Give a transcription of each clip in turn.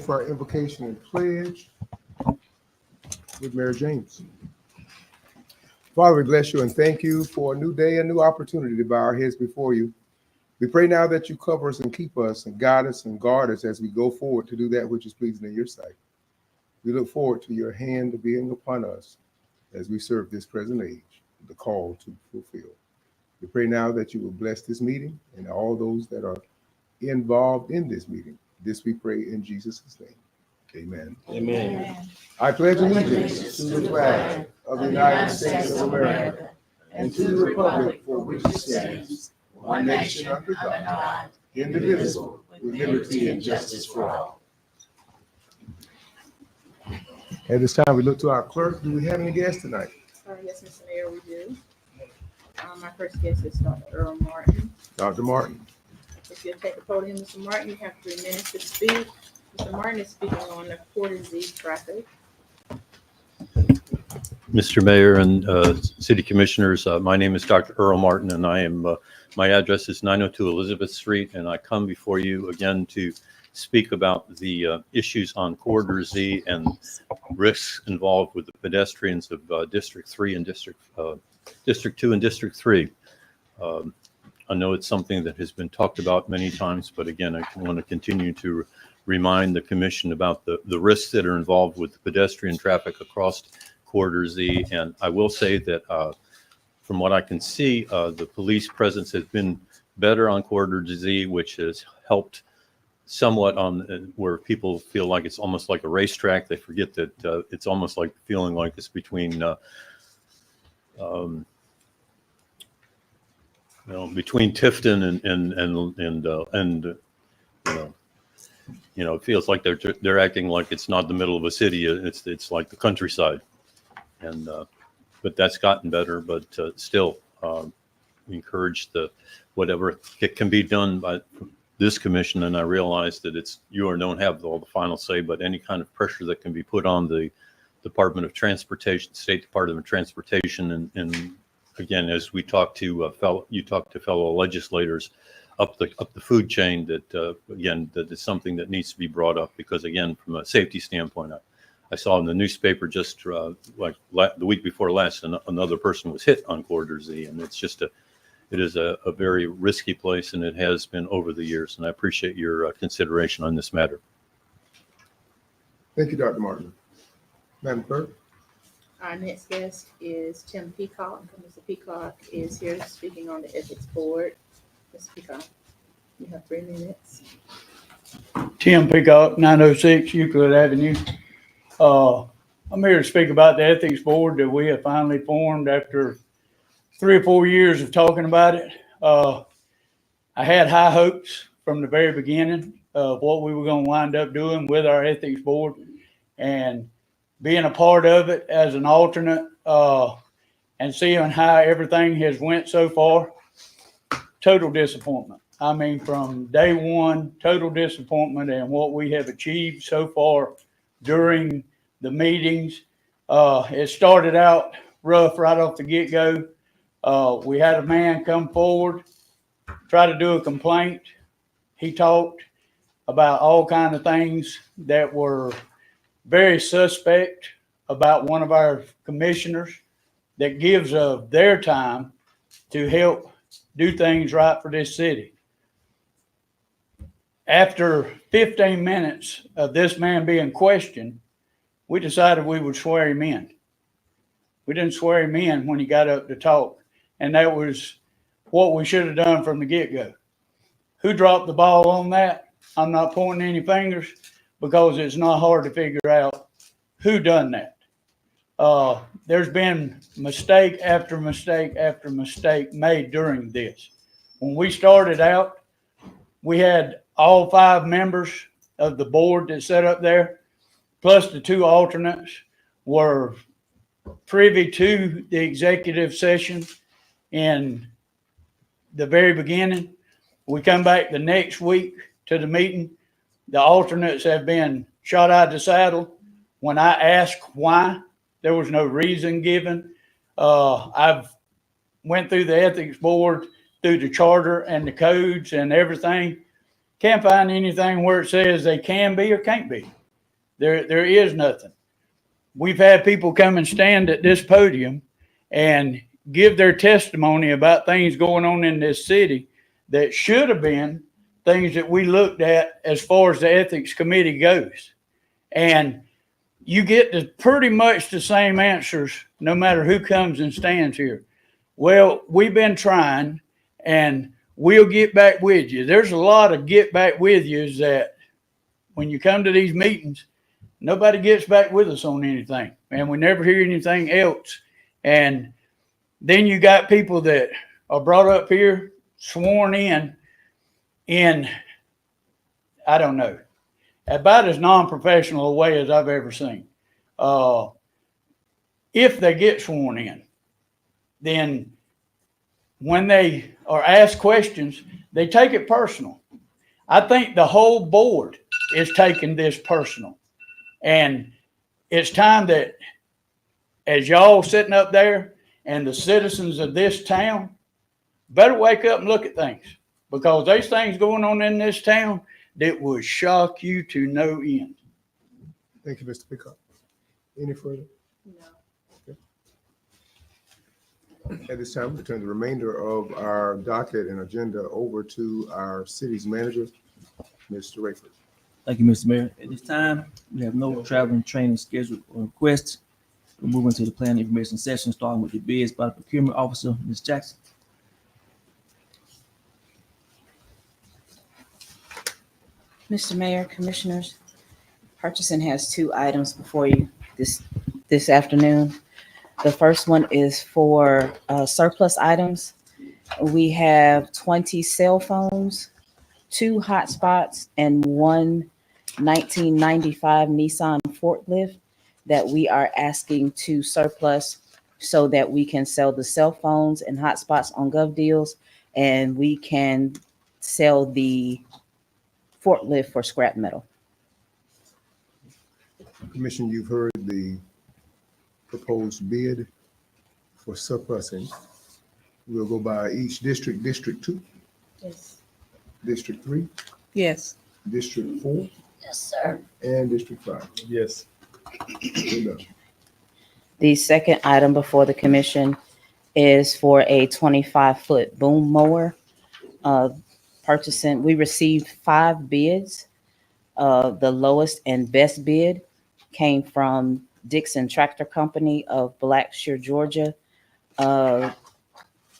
for our invocation and pledge with Mary James. Father, we bless you and thank you for a new day, a new opportunity to bow our heads before you. We pray now that you cover us and keep us and guide us and guard us as we go forward to do that which is pleasing in your sight. We look forward to your hand being upon us as we serve this present age, the call to fulfill. We pray now that you will bless this meeting and all those that are involved in this meeting. This we pray in Jesus' name. Amen. Amen. I pledge allegiance to the flag of the United States of America and to the republic for which it stands, one nation under God, indivisible, with liberty and justice for all. At this time, we look to our clerk. Do we have any guests tonight? Yes, Mr. Mayor, we do. My first guest is Dr. Earl Martin. Dr. Martin. If you'll take the podium, Mr. Martin, you have 3 minutes to speak. Mr. Martin is speaking on the Porter Z traffic. Mr. Mayor and City Commissioners, my name is Dr. Earl Martin, and I am. My address is 902 Elizabeth Street, and I come before you again to speak about the issues on Corridor Z and risks involved with the pedestrians of District 3 and District 2 and District 3. I know it's something that has been talked about many times, but again, I want to continue to remind the commission about the risks that are involved with the pedestrian traffic across Corridor Z. And I will say that from what I can see, the police presence has been better on Corridor Z, which has helped somewhat on where people feel like it's almost like a racetrack. They forget that it's almost like feeling like it's between between Tifton and it feels like they're acting like it's not the middle of a city. It's like the countryside, and but that's gotten better. But still, we encourage whatever it can be done by this commission. And I realize that you don't have all the final say, but any kind of pressure that can be put on the Department of Transportation, State Department of Transportation, and again, as we talk to fellow legislators up the food chain, that again, that is something that needs to be brought up, because again, from a safety standpoint, I saw in the newspaper just the week before last, another person was hit on Corridor Z, and it is a very risky place, and it has been over the years. And I appreciate your consideration on this matter. Thank you, Dr. Martin. Madam Clerk. Our next guest is Tim Peacock. Mr. Peacock is here speaking on the Ethics Board. Mr. Peacock, you have 3 minutes. Tim Peacock, 906 Euclid Avenue. I'm here to speak about the Ethics Board that we have finally formed after 3 or 4 years of talking about it. I had high hopes from the very beginning of what we were going to wind up doing with our Ethics Board, and being a part of it as an alternate and seeing how everything has went so far, total disappointment. I mean, from day one, total disappointment in what we have achieved so far during the meetings. It started out rough right off the get-go. We had a man come forward, try to do a complaint. He talked about all kinds of things that were very suspect about one of our commissioners that gives of their time to help do things right for this city. After 15 minutes of this man being questioned, we decided we would swear him in. We didn't swear him in when he got up to talk, and that was what we should have done from the get-go. Who dropped the ball on that? I'm not pointing any fingers, because it's not hard to figure out who done that. There's been mistake after mistake after mistake made during this. When we started out, we had all 5 members of the board that sat up there, plus the 2 alternates, were privy to the executive session in the very beginning. We come back the next week to the meeting. The alternates have been shot out of the saddle. When I asked why, there was no reason given. I've went through the ethics board, through the charter and the codes and everything. Can't find anything where it says they can be or can't be. There is nothing. We've had people come and stand at this podium and give their testimony about things going on in this city that should have been things that we looked at as far as the ethics committee goes. And you get pretty much the same answers no matter who comes and stands here. Well, we've been trying and we'll get back with you. There's a lot of get back with yous that when you come to these meetings, nobody gets back with us on anything, and we never hear anything else. And then you got people that are brought up here, sworn in, I don't know, about as non-professional a way as I've ever seen. If they get sworn in, then when they are asked questions, they take it personal. I think the whole board is taking this personal. And it's time that as y'all sitting up there and the citizens of this town better wake up and look at things, because there's things going on in this town that would shock you to no end. Thank you, Mr. Peacock. Any further? No. At this time, we turn the remainder of our docket and agenda over to our city's manager, Mr. Rayford. Thank you, Mr. Mayor. At this time, we have no traveling training scheduled or requests. We're moving to the planning information session, starting with the bids by the procurement officer, Ms. Jackson. Mr. Mayor, Commissioners, purchasing has two items before you this afternoon. The first one is for surplus items. We have 20 cell phones, 2 hotspots, and 1 1995 Nissan forklift that we are asking to surplus so that we can sell the cell phones and hotspots on GovDeals, and we can sell the forklift for scrap metal. Commission, you've heard the proposed bid for surplusing. We'll go by each district, District 2, Yes. District 3, Yes. District 4, Yes, sir. and District 5. Yes. We're done. The second item before the commission is for a 25-foot boom mower. Purchasing, we received 5 bids. The lowest and best bid came from Dixon Tractor Company of Blackshear, Georgia.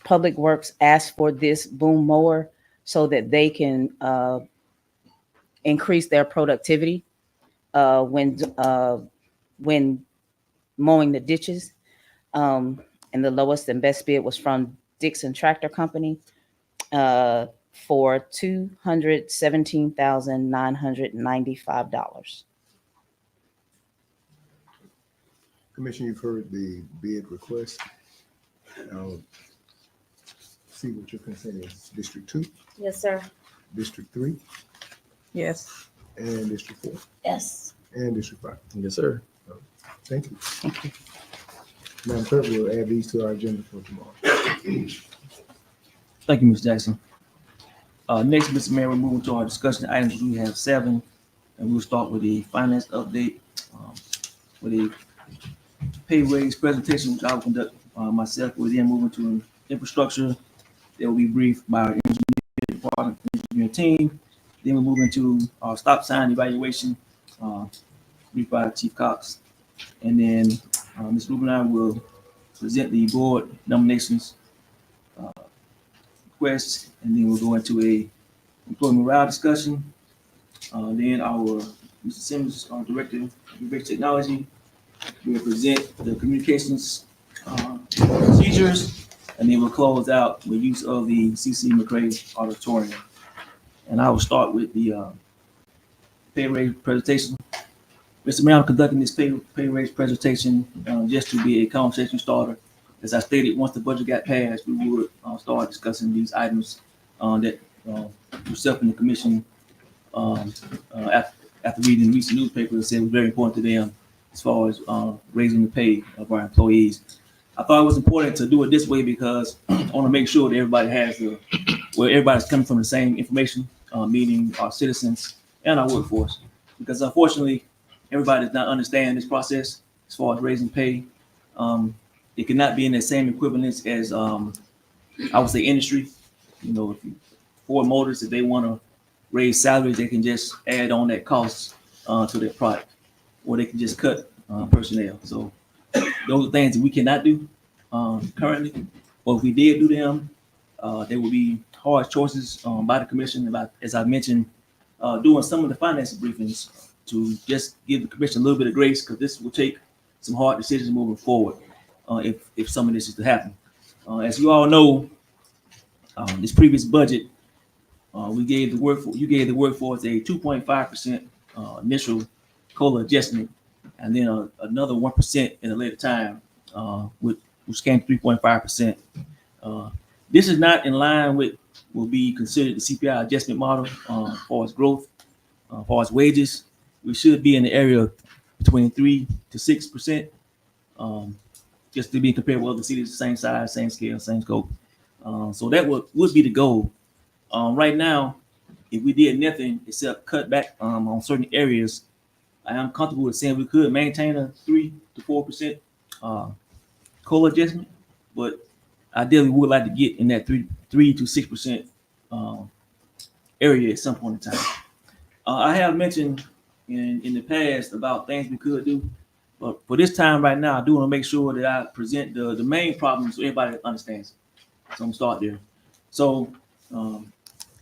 Public Works asked for this boom mower so that they can increase their productivity when mowing the ditches. And the lowest and best bid was from Dixon Tractor Company for $217,995. Commission, you've heard the bid request. Now, see what your consent is. District 2, Yes, sir. District 3, Yes. and District 4, Yes. and District 5. Yes, sir. Thank you. Madam Clerk, we'll add these to our agenda for tomorrow. Thank you, Ms. Jackson. Next, Mr. Mayor, we're moving to our discussion items. We have 7, and we'll start with the finance update, with a pay raise presentation, which I will conduct myself. We'll then move into infrastructure. That will be briefed by our engineering department, engineering team. Then we'll move into our stop sign evaluation, briefed by Chief Cox. And then Ms. Rubin and I will present the board nominations requests, and then we'll go into a employee morale discussion. Then our Mr. Simmons, our Director of Information Technology, will present the communications procedures, and then we'll close out with use of the C.C. McCray Auditorium. And I will start with the pay raise presentation. Mr. Mayor, I'm conducting this pay raise presentation just to be a conversation starter. As I stated, once the budget got passed, we would start discussing these items that yourself and the commission, after reading the recent newspapers, said was very important to them as far as raising the pay of our employees. I thought it was important to do it this way because I want to make sure that everybody has everybody's coming from the same information, meaning our citizens and our workforce. Because unfortunately, everybody does not understand this process as far as raising pay. It cannot be in the same equivalence as I would say industry. You know, if Ford Motors, if they want to raise salaries, they can just add on that cost to their product, or they can just cut personnel. So those are things that we cannot do currently. Or if we did do them, there will be hard choices by the commission about, as I mentioned, doing some of the finance briefings to just give the commission a little bit of grace, because this will take some hard decisions moving forward if some of this is to happen. As you all know, this previous budget, you gave the workforce a 2.5% initial COLA adjustment, and then another 1% in a later time, which came to 3.5%. This is not in line with what will be considered the CPI adjustment model as far as growth, as far as wages. We should be in the area of between 3 to 6%, just to be compared with other cities, same size, same scale, same scope. So that would be the goal. Right now, if we did nothing except cut back on certain areas, I am comfortable with saying we could maintain a 3 to 4% COLA adjustment, but ideally we would like to get in that 3 to 6% area at some point in time. I have mentioned in the past about things we could do, but for this time right now, I do want to make sure that I present the main problems so everybody understands. So I'm gonna start there. So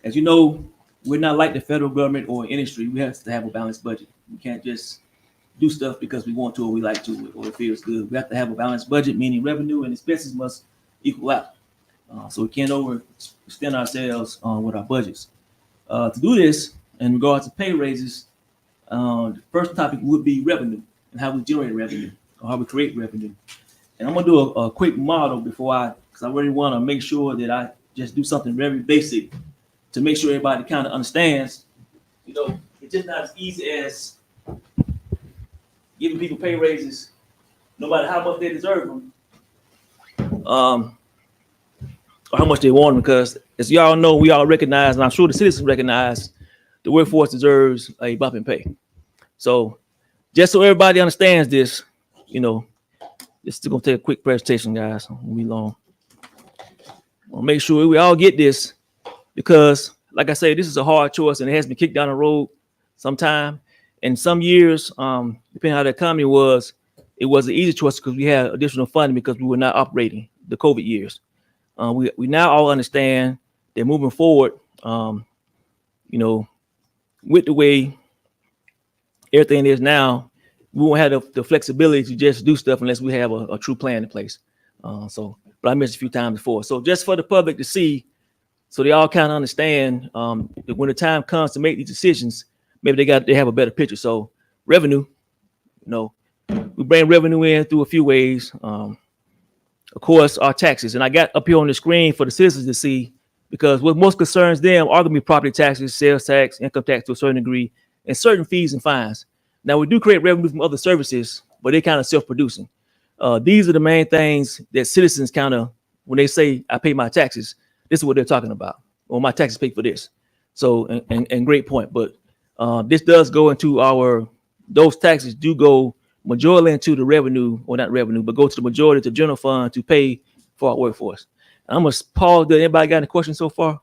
as you know, we're not like the federal government or industry. We have to have a balanced budget. We can't just do stuff because we want to or we like to or it feels good. We have to have a balanced budget, meaning revenue and expenses must equal out. So we can't overextend ourselves with our budgets. To do this, in regards to pay raises, the first topic would be revenue and how we generate revenue or how we create revenue. And I'm gonna do a quick model because I really want to make sure that I just do something very basic to make sure everybody kind of understands. You know, it's just not as easy as giving people pay raises, no matter how much they deserve them, or how much they want them. Because as y'all know, we all recognize, and I'm sure the citizens recognize, the workforce deserves a bump in pay. So just so everybody understands this, you know, it's still gonna take a quick presentation, guys. It won't be long. I'll make sure we all get this, because like I say, this is a hard choice and it has been kicked down the road sometime. In some years, depending on how the economy was, it was an easy choice because we had additional funding because we were not operating the COVID years. We now all understand that moving forward, you know, with the way everything is now, we won't have the flexibility to just do stuff unless we have a true plan in place. But I mentioned a few times before. So just for the public to see, so they all kind of understand that when the time comes to make these decisions, maybe they have a better picture. So revenue, you know, we bring revenue in through a few ways. Of course, our taxes. And I got up here on the screen for the citizens to see, because what most concerns them are going to be property taxes, sales tax, income tax to a certain degree, and certain fees and fines. Now, we do create revenue from other services, but they're kind of self-producing. These are the main things that citizens kind of, when they say, I pay my taxes, this is what they're talking about. Well, my taxes pay for this. So, and great point. But this does go into those taxes do go majority into the revenue, or not revenue, but go to the majority to the general fund to pay for our workforce. And I'm going to pause there. Anybody got any questions so far?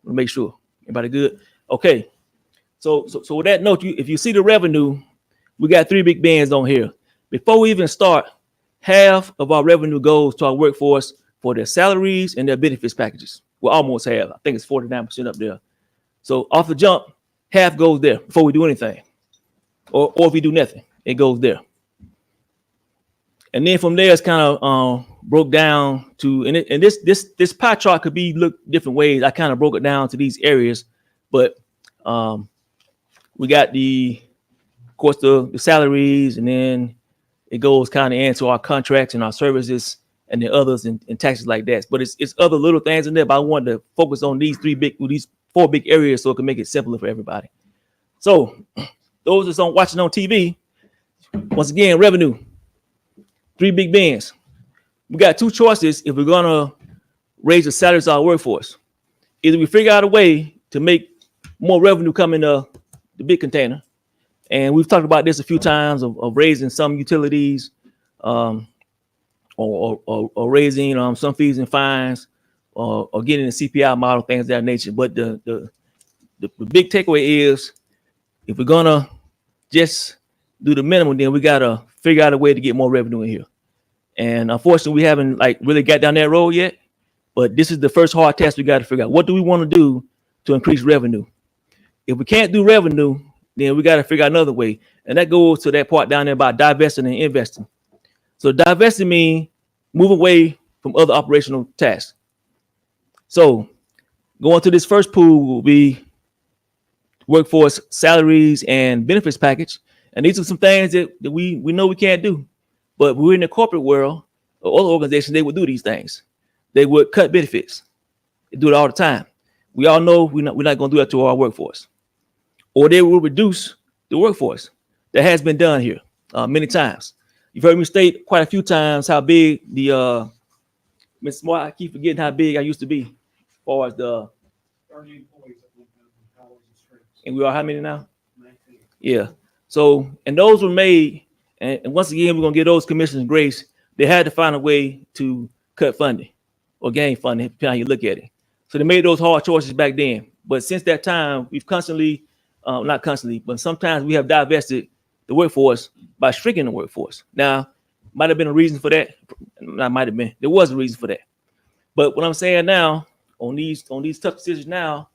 We'll make sure. Everybody good? Okay. So with that note, if you see the revenue, we got 3 big bands on here. Before we even start, half of our revenue goes to our workforce for their salaries and their benefits packages. Well, almost half. I think it's 49% up there. So off the jump, half goes there before we do anything. Or if we do nothing, it goes there. And then from there, it's kind of broke down to, and this pie chart could be looked different ways. I kind of broke it down to these areas, but we got of course, the salaries, and then it goes kind of into our contracts and our services and the others and taxes like that. But it's other little things in there, but I wanted to focus on these 4 big areas so it can make it simpler for everybody. So those that's watching on TV, once again, revenue, 3 big bands. We got 2 choices if we're gonna raise the salaries of our workforce. Either we figure out a way to make more revenue come in the big container, And we've talked about this a few times of raising some utilities, or raising some fees and fines, or getting a CPI model, things of that nature. But the big takeaway is, if we're gonna just do the minimum, then we gotta figure out a way to get more revenue in here. And unfortunately, we haven't really got down that road yet. But this is the first hard test we got to figure out. What do we want to do to increase revenue? If we can't do revenue, then we got to figure out another way. And that goes to that part down there about divesting and investing. So divesting means move away from other operational tasks. So going to this first pool will be workforce salaries and benefits package. And these are some things that we know we can't do. But we're in the corporate world, or other organizations, they would do these things. They would cut benefits. They do it all the time. We all know we're not going to do that to our workforce. Or they will reduce the workforce. That has been done here many times. You've heard me state quite a few times how big the Ms. Smart, I keep forgetting how big I used to be as far as the 30 employees that went down from College and Streets. and we are how many now? 19. Yeah. So, and those were made, and once again, we're going to give those commissioners grace. They had to find a way to cut funding or gain funding, depending on how you look at it. So they made those hard choices back then. But since that time, we've constantly, not constantly, but sometimes we have divested the workforce by shrinking the workforce. Now, might have been a reason for that. Not might have been. There was a reason for that. But what I'm saying now, on these tough decisions now,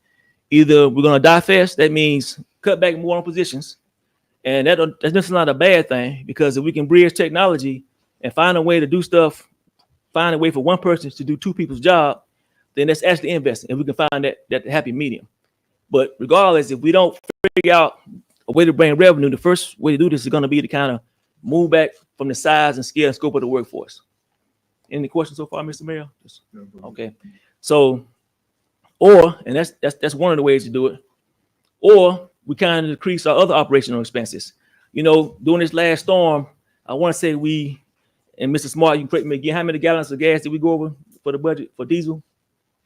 either we're going to divest, that means cut back more on positions. And that's not a bad thing, because if we can bridge technology and find a way to do stuff, find a way for one person to do two people's job, then that's actually investing. And we can find that happy medium. But regardless, if we don't figure out a way to bring revenue, the first way to do this is going to be to kind of move back from the size and scale and scope of the workforce. Any questions so far, Mr. Mayor? Okay. So, and that's one of the ways to do it. Or we kind of decrease our other operational expenses. During this last storm, I want to say and Mr. Smart, you can correct me again, how many gallons of gas did we go over for the budget for diesel?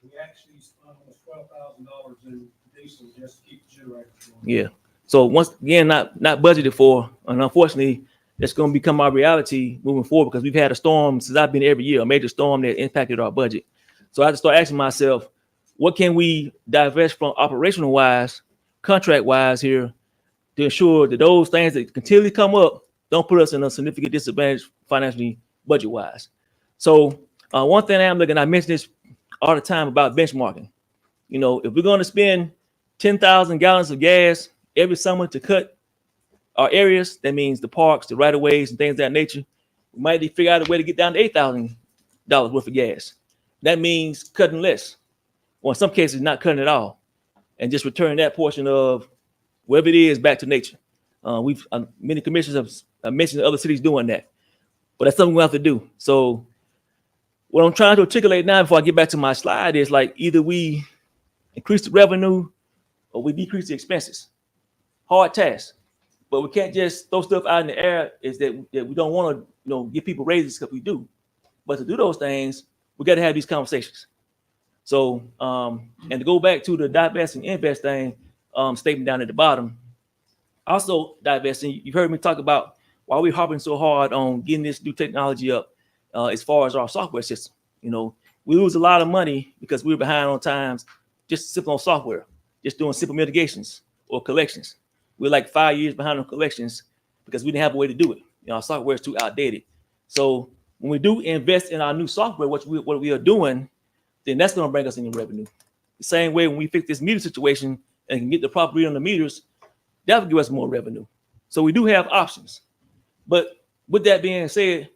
We actually spent almost $12,000 in diesel just to keep the generator going. Yeah. So once again, not budgeted for, and unfortunately, that's going to become our reality moving forward, because we've had a storm since I've been every year, a major storm that impacted our budget. So I have to start asking myself, what can we divest from operational wise, contract wise here, to ensure that those things that continually come up don't put us in a significant disadvantage financially, budget wise. So one thing I'm looking, I mention this all the time about benchmarking. If we're going to spend 10,000 gallons of gas every summer to cut our areas, that means the parks, the right of ways, and things of that nature, we might need to figure out a way to get down to $8,000 worth of gas. That means cutting less, or in some cases, not cutting at all, and just returning that portion of whatever it is back to nature. Many commissioners have mentioned other cities doing that, but that's something we have to do. So what I'm trying to articulate now before I get back to my slide is either we increase the revenue or we decrease the expenses. Hard task, but we can't just throw stuff out in the air. Is that we don't want to give people raises, because we do, but to do those things, we got to have these conversations. So and to go back to the divest and invest thing statement down at the bottom, also divesting. You've heard me talk about why we're harping so hard on getting this new technology up as far as our software system. We lose a lot of money because we're behind on times, just simply on software, just doing simple mitigations or collections. We're like 5 years behind on collections because we didn't have a way to do it. Our software is too outdated. So when we do invest in our new software, what we are doing, then that's going to bring us any revenue. The same way when we fix this meter situation and can get the proper read on the meters, that will give us more revenue. So we do have options. But with that being said,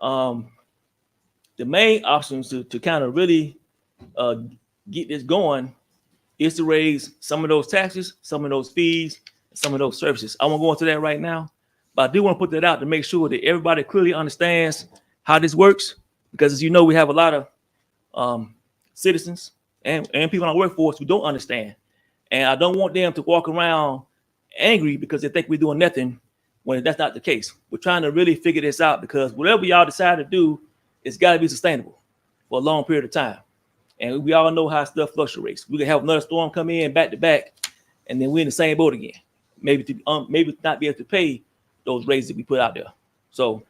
the main options to kind of really get this going is to raise some of those taxes, some of those fees, some of those services. I won't go into that right now, but I do want to put that out to make sure that everybody clearly understands how this works, because as you know, we have a lot of citizens and people in our workforce who don't understand. And I don't want them to walk around angry because they think we're doing nothing when that's not the case. We're trying to really figure this out, because whatever y'all decide to do, it's got to be sustainable for a long period of time. And we all know how stuff fluctuates. We can have another storm come in back to back, and then we're in the same boat again. maybe not be able to pay those raises that we put out there. So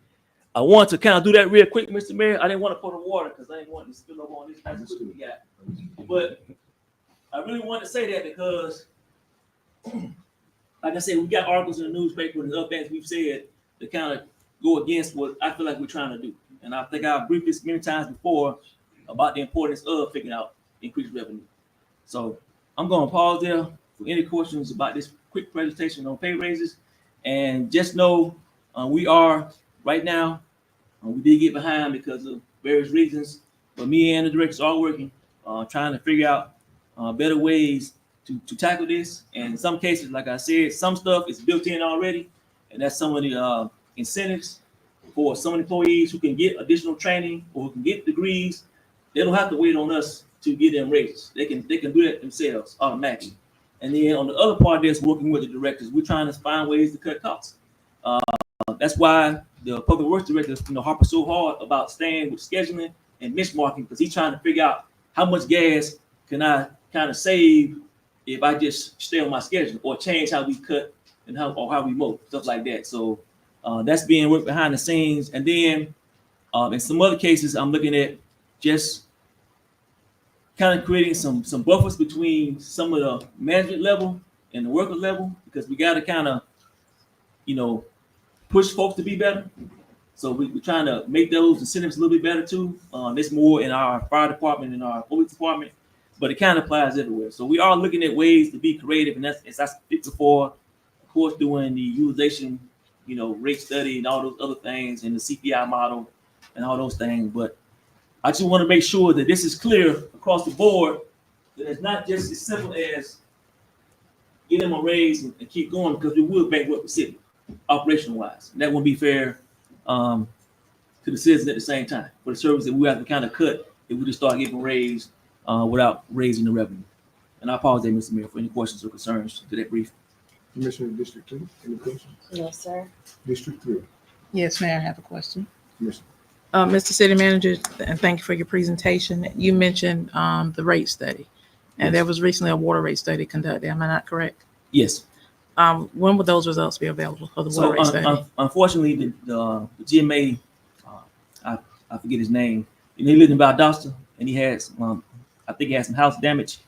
I want to kind of do that real quick, Mr. Mayor. I didn't want to pour the water because I didn't want to spill over on this nice cookie we got. But I really wanted to say that because, like I said, we got articles in the newspaper and other things we've said that kind of go against what I feel like we're trying to do. And I think I've briefed this many times before about the importance of figuring out increased revenue. So I'm going to pause there for any questions about this quick presentation on pay raises. And just know we are right now, we did get behind because of various reasons, but me and the directors are working, trying to figure out better ways to tackle this. And in some cases, like I said, some stuff is built in already, and that's some of the incentives for some employees who can get additional training or who can get degrees. They don't have to wait on us to get them raises. They can do that themselves automatically. And then on the other part, there's working with the directors. We're trying to find ways to cut costs. That's why the public works director, Harper, so hard about staying with scheduling and benchmarking, because he's trying to figure out how much gas can I kind of save if I just stay on my schedule or change how we cut and how we mow, stuff like that. So that's being worked behind the scenes. And then in some other cases, I'm looking at just kind of creating some buffers between some of the management level and the worker level, because we got to kind of, push folks to be better. So we're trying to make those incentives a little bit better too. It's more in our fire department and our police department, but it kind of applies everywhere. So we are looking at ways to be creative, and that's as I speak before, of course, doing the utilization, rate study and all those other things, and the CPI model and all those things. But I just want to make sure that this is clear across the board, that it's not just as simple as get them a raise and keep going, because we will bankrupt the city operational wise. And that won't be fair to the citizens at the same time for the service that we have to kind of cut if we just start getting raised without raising the revenue. And I apologize, Mr. Mayor, for any questions or concerns to that brief. Commissioner District 2, any questions? Yes, sir. District 3, Yes, Mayor, I have a question. Commissioner. Mr. City Manager, and thank you for your presentation. You mentioned the rate study, and there was recently a water rate study conducted. Am I not correct? Yes. When will those results be available for the So water rate study? unfortunately, the GMA, I forget his name. He lived in Valdosta, and he has, I think he had some house damage.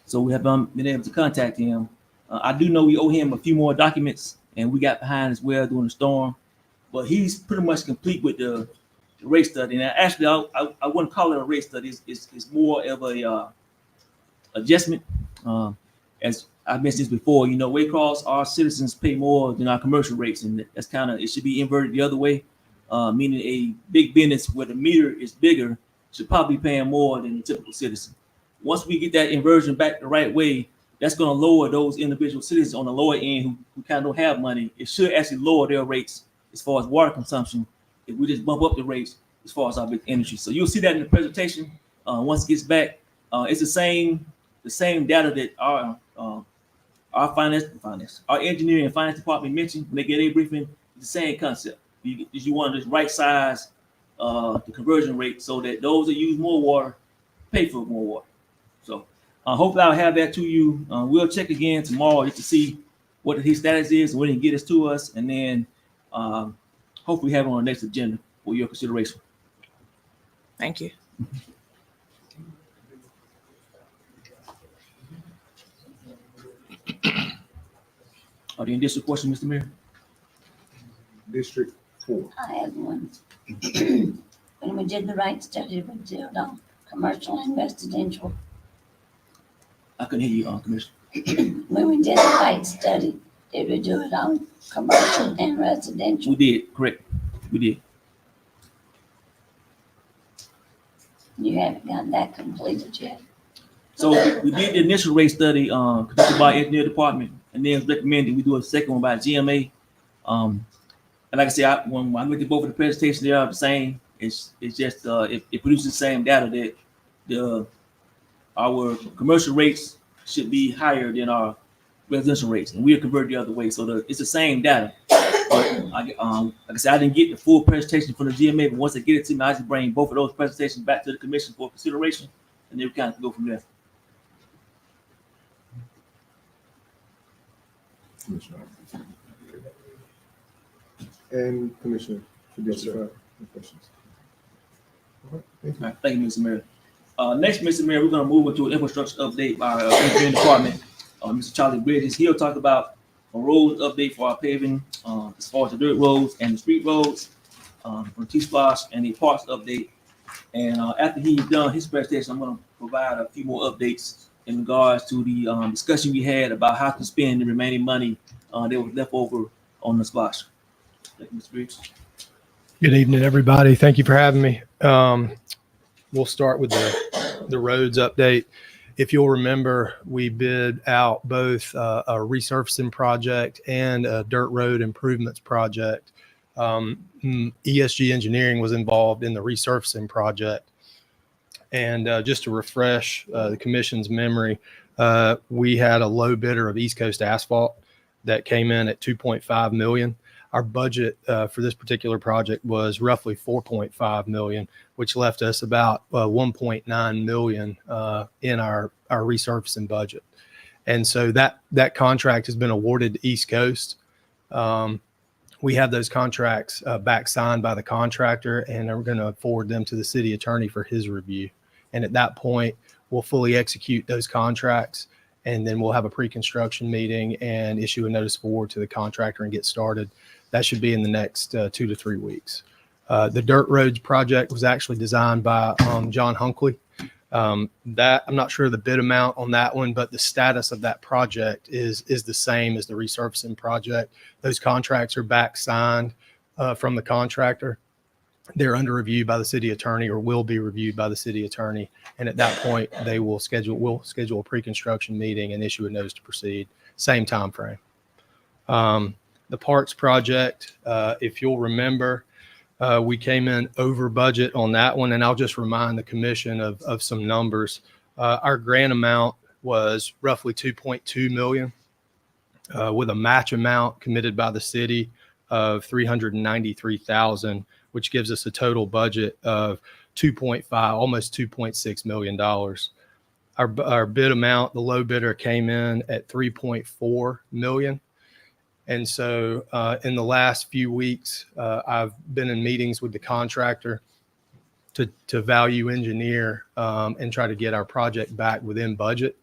So we have been able to contact him. I do know we owe him a few more documents, and we got behind as well during the storm. But he's pretty much complete with the rate study. And actually, I wouldn't call it a rate study. It's more of a adjustment. As I mentioned this before, Waycross, our citizens pay more than our commercial rates, and that's it should be inverted the other way, meaning a big business where the meter is bigger should probably be paying more than the typical citizen. Once we get that inversion back the right way, that's going to lower those individual citizens on the lower end who kind of don't have money. It should actually lower their rates as far as water consumption if we just bump up the rates as far as our big energy. So you'll see that in the presentation once it gets back. It's the same data that our engineering and finance department mentioned when they get a briefing. It's the same concept. You want to just right size the conversion rate so that those that use more water pay for more water. So hopefully I'll have that to you. We'll check again tomorrow just to see what his status is and when he can get us to us, and then hopefully have it on the next agenda for your consideration. Thank you. Are there any additional questions, Mr. Mayor? District 4. I had one. When we did the rate study, we did it on commercial and residential. I couldn't hear you, Commissioner. When we did the rate study, did we do it on commercial and residential? We did, correct. We did. You haven't got that completed yet. So we did the initial rate study conducted by engineer department, and then recommended we do a second one by GMA. And like I said, when I looked at both of the presentations, they are the same. It's just it produces the same data that our commercial rates should be higher than our residential rates, and we are converted the other way. So it's the same data. But like I said, I didn't get the full presentation from the GMA, but once I get it to me, I just bring both of those presentations back to the commission for consideration, and then we kind of go from there. Commissioner. And Commissioner for District 5, any questions? All right, thank All you. right, thank you, Mr. Mayor. Next, Mr. Mayor, we're gonna move into an infrastructure update by our engineering department. Mr. Charlie Bridges, he'll talk about a road update for our paving, as far as the dirt roads and the street roads, from T-Splosh, and a parks update. And, after he's done his presentation, I'm gonna provide a few more updates in regards to the, discussion we had about how to spend the remaining money, that was left over on the Splosh. Thank you, Mr. Bridges. Good evening, everybody. Thank you for having me. We'll start with the roads update. If you'll remember, we bid out both a resurfacing project and a dirt road improvements project. ESG Engineering was involved in the resurfacing project. And just to refresh the commission's memory, we had a low bidder of East Coast Asphalt that came in at $2.5 million. Our budget for this particular project was roughly $4.5 million, which left us about $1.9 million in our resurfacing budget. And so that contract has been awarded to East Coast. We have those contracts back signed by the contractor, and we're going to forward them to the city attorney for his review. And at that point, we'll fully execute those contracts, and then we'll have a pre-construction meeting and issue a notice of award to the contractor and get started. That should be in the next 2 to 3 weeks. The dirt roads project was actually designed by John Hunkley. That I'm not sure the bid amount on that one, but the status of that project is the same as the resurfacing project. Those contracts are back signed from the contractor. They're under review by the city attorney, or will be reviewed by the city attorney. And at that point, we'll schedule a pre-construction meeting and issue a notice to proceed. Same time frame. The parks project, if you'll remember, we came in over budget on that one, and I'll just remind the commission of some numbers. Our grant amount was roughly $2.2 million, with a match amount committed by the city of $393,000, which gives us a total budget of almost $2.6 million. Our bid amount, the low bidder came in at $3.4 million. And so in the last few weeks, I've been in meetings with the contractor to value engineer and try to get our project back within budget.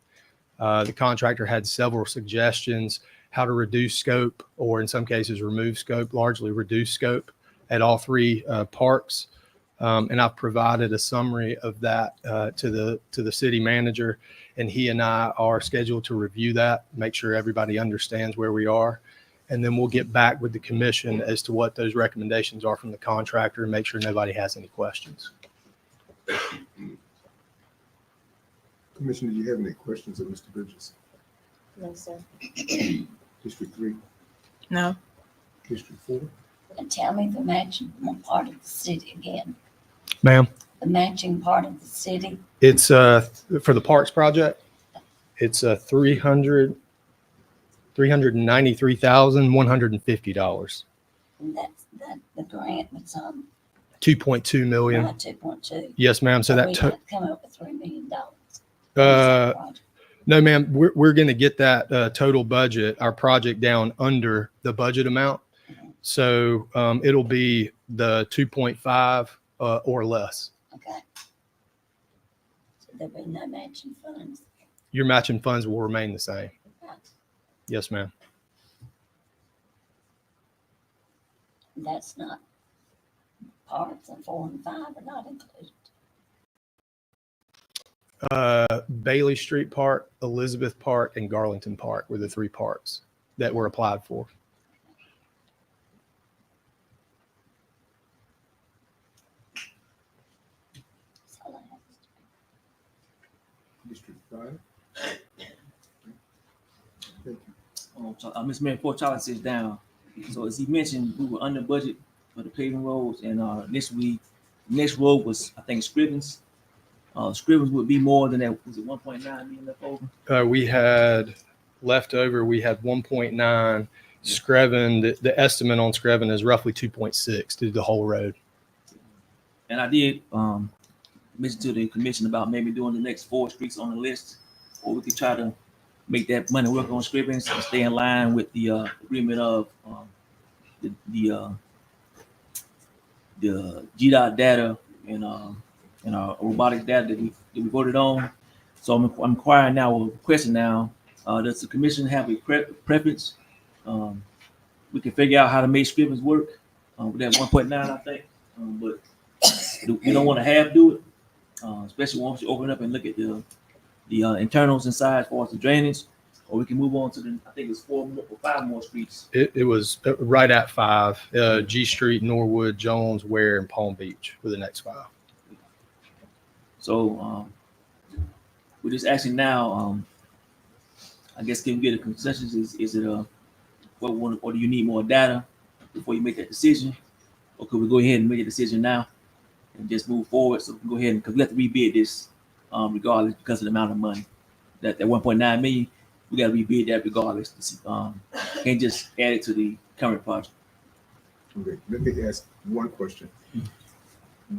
The contractor had several suggestions how to reduce scope, or in some cases remove scope, largely reduce scope at all three parks. And I've provided a summary of that to the city manager, and he and I are scheduled to review that, make sure everybody understands where we are. And then we'll get back with the commission as to what those recommendations are from the contractor and make sure nobody has any questions. Commissioner, do you have any questions of Mr. Bridges? No, sir. District 3, No. District 4? And tell me the matching part of the city again. Ma'am, The matching part of the city, it's for the parks project. It's $393,150. and that's the grant was $2.2 million. 2.2. Yes, ma'am. So But that we had to come up with $3 million. no, ma'am. We're going to get that total budget, our project, down under the budget amount. So it'll be the 2.5 or less. Okay. So there'll be no matching funds. Your matching funds will remain the same. Right. Yes, ma'am. That's not, parts and 4 and 5 are not included. Bailey Street Park, Elizabeth Park, and Garlington Park were the 3 parks that were applied for. That's all I have. District 5? Thank you. Mr. Mayor, before Charlie sits down, so as he mentioned, we were under budget for the paving roads, and next road was, I think, Scrivens. Scrivens would be more than that. Was it 1.9 million left over? We had left over, we had 1.9. Scriven, the estimate on Scriven is roughly 2.6 to do the whole road. And I did mention to the commission about maybe doing the next 4 streets on the list, or we could try to make that money work on Scrivens and stay in line with the agreement of the GDOT data and our robotics data that we voted on. So I'm inquiring now, or requesting now, does the commission have a preference? We can figure out how to make Scrivens work with that 1.9, I think, but we don't want to half do it, especially once you open up and look at the internals inside as far as the drainage, or we can move on to I think it's 4 or 5 more streets. It was right at 5, G Street, Norwood, Jones, Ware, and Palm Beach were the next 5. So we're just asking now, I guess, can we get a consensus? Is it or do you need more data before you make that decision? Or could we go ahead and make a decision now and just move forward? So we can go ahead because we have to rebid this regardless because of the amount of money. That 1.9 million, we got to rebid that regardless. Can't just add it to the current project. Okay, let me ask one question.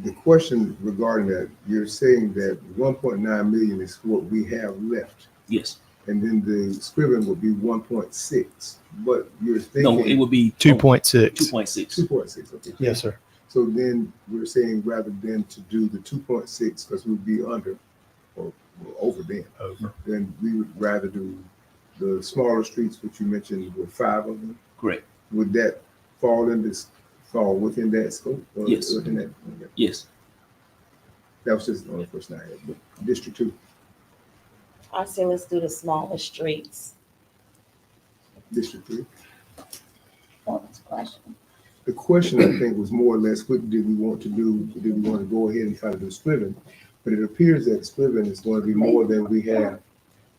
The question regarding that, you're saying that 1.9 million is what we have left, Yes. and then the Scriven would be 1.6, but you're thinking. No, it would be 2.6. 2.6. 2.6, okay. Yes, sir. So then we're saying rather than to do the 2.6, because we'd be under or over then we would rather do the smaller streets, which you mentioned with 5 of them. Correct. Would that fall within that scope? Yes. Within that? Okay. Yes. That was just the only question I had. But District 2, I say let's do the smaller streets. District 3. What was the question? The question, I think, was more or less, what did we want to do? Did we want to go ahead and try to do Scriven? But it appears that Scriven is going to be more than we have.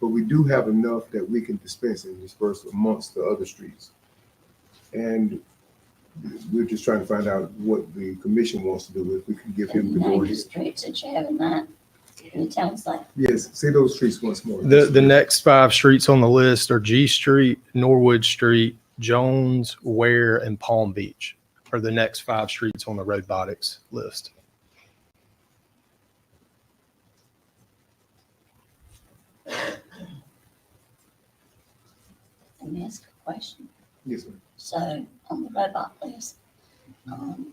But we do have enough that we can dispense and disperse amongst the other streets. And we're just trying to find out what the commission wants to do. If we can give him the Name go the ahead. streets that you have in mind. Can you tell us that? Yes, say those streets once more. The next 5 streets on the list are G Street, Norwood Street, Jones, Ware, and Palm Beach are the next 5 streets on the robotics list. Let me ask a question. Yes, ma'am. So on the robot list,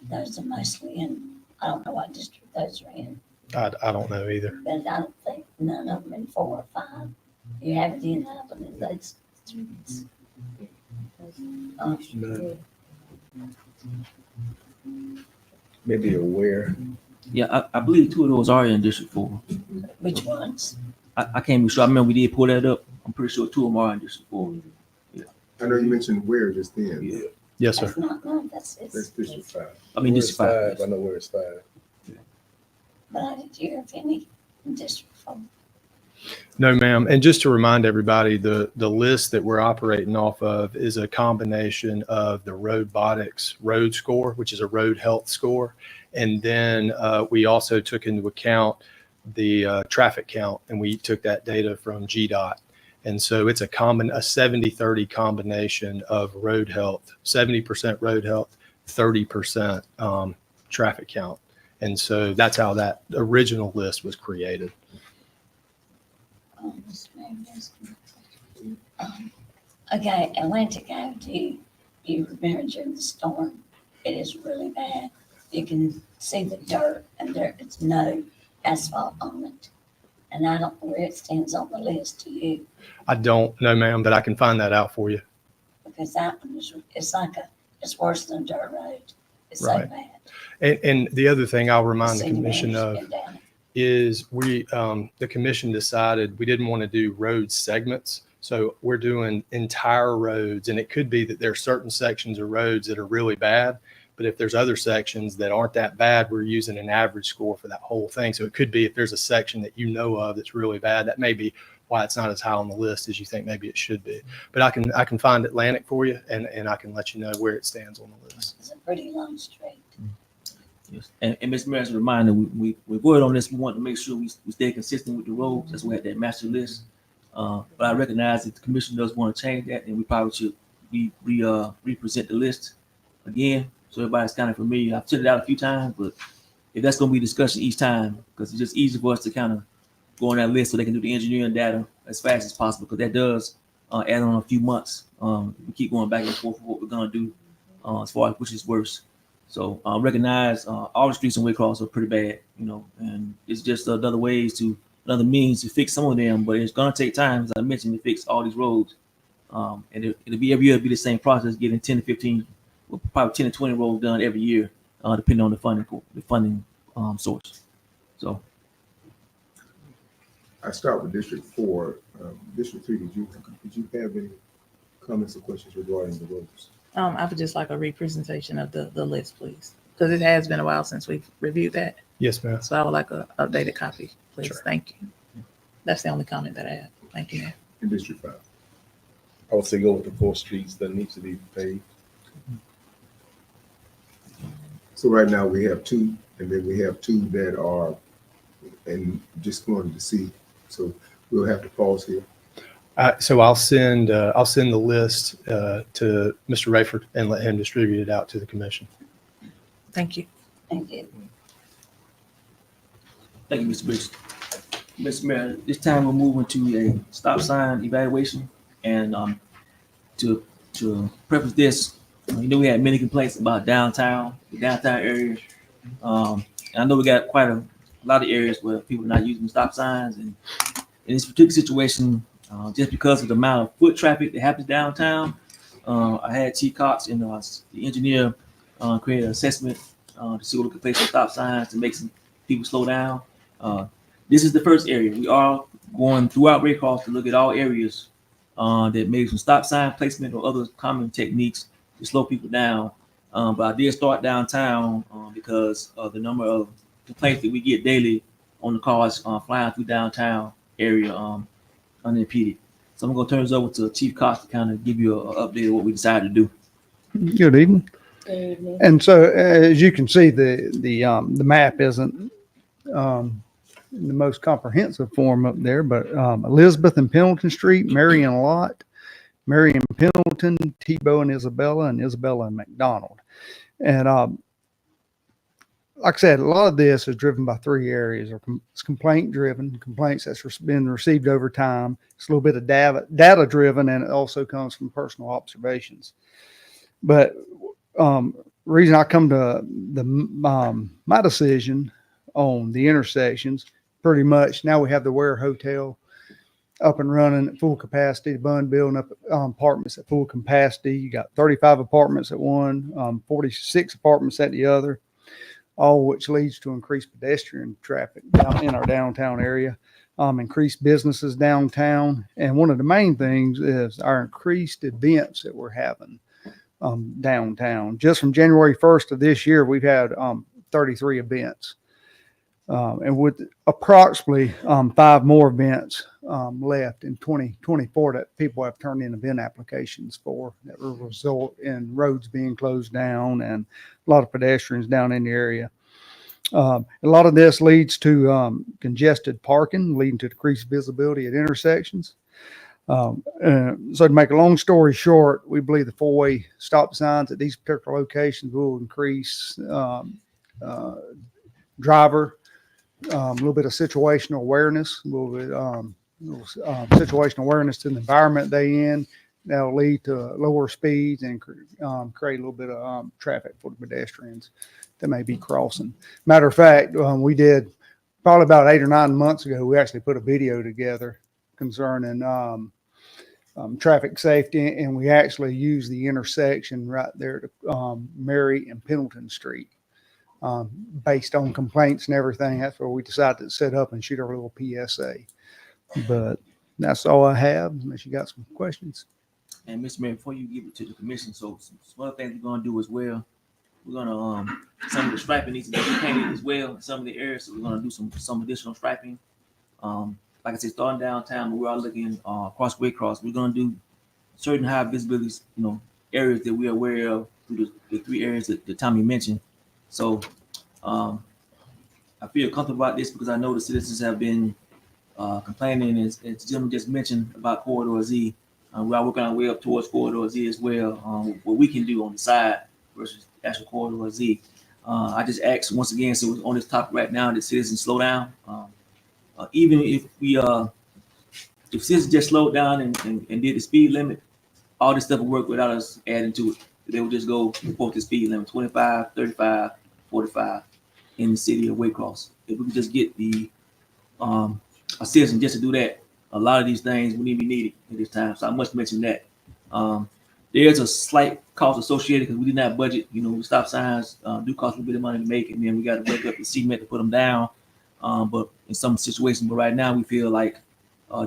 those are mostly in, I don't know what district those are in, I don't know either. but I don't think none of them in 4 or 5. You have it in either of those streets. Maybe Aware. Yeah, I believe 2 of those are in District 4. Which ones? I can't be sure. I remember we did pull that up. I'm pretty sure 2 of them are in District 4. I know you mentioned Ware just then. Yeah. Yes, sir. That's not, no, That's it's, District 5. I mean, District 5. I know where it's 5. but I didn't hear of any in District 4. No, ma'am. And just to remind everybody, the list that we're operating off of is a combination of the robotics road score, which is a road health score. And then we also took into account the traffic count, and we took that data from GDOT. And so it's a 70-30 combination of road health, 70% road health, 30% traffic count. And so that's how that original list was created. Mr. Mayor, yes. Okay, Atlantic Avenue, you remember during the storm, it is really bad. You can see the dirt and there's no asphalt on it. And I don't know where it stands on the list to you, I don't know, ma'am, but I can find that out for you. because that one is, it's worse than a dirt road. It's so Right. bad. And the other thing I'll remind the Senior commission managers of get down it. is the commission decided we didn't want to do road segments. So we're doing entire roads, and it could be that there are certain sections of roads that are really bad. But if there's other sections that aren't that bad, we're using an average score for that whole thing. So it could be if there's a section that you know of that's really bad, that may be why it's not as high on the list as you think maybe it should be. But I can find Atlantic for you, and I can let you know where it stands on the list. It's a pretty long street. Yes. And Mr. Mayor, as a reminder, we voted on this. We want to make sure we stay consistent with the roads. That's why we had that master list. But I recognize that the commission does want to change that, and we probably should represent the list again, so everybody's kind of familiar. I've sent it out a few times, but if that's going to be discussion each time, because it's just easy for us to kind of go on that list so they can do the engineering data as fast as possible, because that does add on a few months. We keep going back and forth with what we're gonna do as far as which is worse. So recognize all the streets in Waycross are pretty bad, and it's just another means to fix some of them, but it's gonna take time, as I mentioned, to fix all these roads. And it'll be every year, it'll be the same process, getting 10 to 15, probably 10 to 20 roads done every year, depending on the funding source. So I start with District 4. District 3, did you have any comments or questions regarding the roads? I would just like a representation of the list, please, because it has been a while since we've reviewed that. Yes, ma'am. So I would like an updated copy, please. Sure. Thank you. That's the only comment that I have. Thank you, Mayor. In District 5. I would say go with the 4 streets that needs to be paved. So right now we have 2, and then we have 2 that are, and just wanted to see. So we'll have to pause here. So I'll send the list to Mr. Rayford and let him distribute it out to the commission. Thank you. Thank you. thank you, Mr. Briggs. Mr. Mayor, this time we're moving to a stop sign evaluation, and to preface this, we had many complaints about the downtown area. And I know we got quite a lot of areas where people are not using stop signs, and in this particular situation, just because of the amount of foot traffic that happens downtown, I had Chief Cox and the engineer create an assessment to see what we could place some stop signs to make some people slow down. This is the first area. We are going throughout Waycross to look at all areas that maybe some stop sign placement or other common techniques to slow people down. But I did start downtown because of the number of complaints that we get daily on the cars flying through downtown area unimpeded. So I'm going to turn this over to Chief Cox to kind of give you an update of what we decided to do. Good evening. Good evening. And so, as you can see, the map isn't in the most comprehensive form up there, but Elizabeth and Pendleton Street, Marion Lot, Marion Pendleton, Tebow and Isabella and McDonald. And like I said, a lot of this is driven by 3 areas. It's complaint driven, complaints that's been received over time. It's a little bit of data driven, and it also comes from personal observations. But reason I come to my decision on the intersections, pretty much now we have the Ware Hotel up and running at full capacity, the Bund building up apartments at full capacity. You got 35 apartments at one, 46 apartments at the other, all which leads to increased pedestrian traffic down in our downtown area, increased businesses downtown. And one of the main things is our increased events that we're having downtown. Just from January 1st of this year, we've had 33 events. And with approximately 5 more events left in 2024 that people have turned in event applications for, that will result in roads being closed down and a lot of pedestrians down in the area. A lot of this leads to congested parking, leading to decreased visibility at intersections. So to make a long story short, we believe the 4-way stop signs at these particular locations will increase driver, a little bit of situational awareness, a little bit situational awareness to the environment they in. That'll lead to lower speeds and create a little bit of traffic for the pedestrians that may be crossing. Matter of fact, we did probably about 8 or 9 months ago, we actually put a video together concerning traffic safety, and we actually used the intersection right there to Mary and Pendleton Street. Based on complaints and everything, that's where we decided to set up and shoot our little PSA. But that's all I have, unless you got some questions. And Mr. Mayor, before you give it to the commission, so some other things we're going to do as well. We're going to some of the striping needs to be painted as well in some of the areas. So we're going to do some additional striping. Like I said, starting downtown, but we're all looking across Waycross. We're going to do certain high visibility, areas that we are aware of through the 3 areas that Tommy mentioned. So I feel comfortable about this because I know the citizens have been complaining, as Jim just mentioned, about Corridor Z. We are working our way up towards Corridor Z as well, what we can do on the side versus actual Corridor Z. I just asked once again, so on this topic right now, that citizens slow down. Even if if citizens just slowed down and did the speed limit, all this stuff would work without us adding to it. They would just go report the speed limit, 25, 35, 45 in the city of Waycross. If we could just get a citizen just to do that, a lot of these things wouldn't even be needed at this time. So I must mention that. There's a slight cost associated because we did not budget. Stop signs do cost a little bit of money to make, and then we got to break up the cement to put them down. But in some situations, but right now we feel like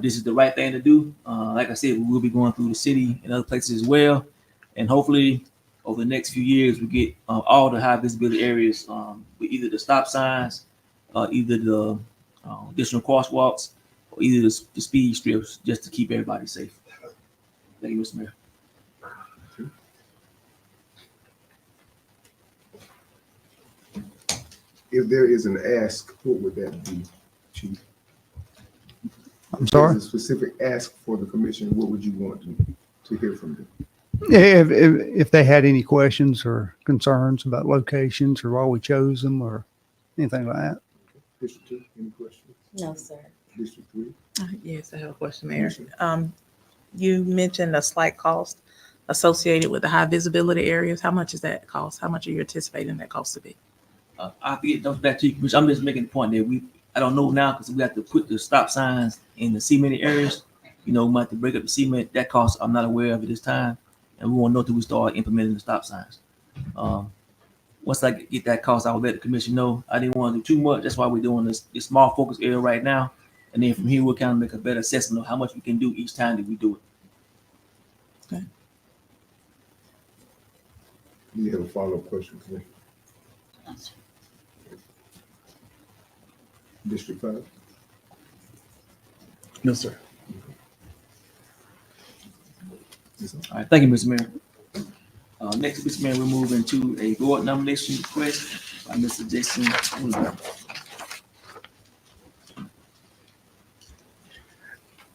this is the right thing to do. Like I said, we will be going through the city and other places as well. And hopefully over the next few years, we get all the high visibility areas with either the stop signs, either the additional crosswalks, or either the speed strips just to keep everybody safe. Thank you, Mr. Mayor. If there is an ask, what would that be, Chief? I'm sorry? If there's a specific ask for the commission, what would you want to hear from them? If they had any questions or concerns about locations or why we chose them or anything like that. District 2, any questions? No, sir. District 3? Yes, I have a question, Mayor. You mentioned a slight cost associated with the high visibility areas. How much is that cost? How much are you anticipating that cost to be? I forget those back to you, Commissioner. I'm just making the point that I don't know now because we have to put the stop signs in the cemented areas. We might have to break up the cement. That cost I'm not aware of at this time. And we won't know until we start implementing the stop signs. Once I get that cost, I will let the commission know. I didn't want to do too much. That's why we're doing this small focus area right now. And then from here, we'll kind of make a better assessment of how much we can do each time that we do it. Okay. Do you have a follow-up question, Commissioner? District 5? No, sir. All right, thank you, Mr. Mayor. Next, Mr. Mayor, we're moving to a board nomination request by Mr. Jason Woodward.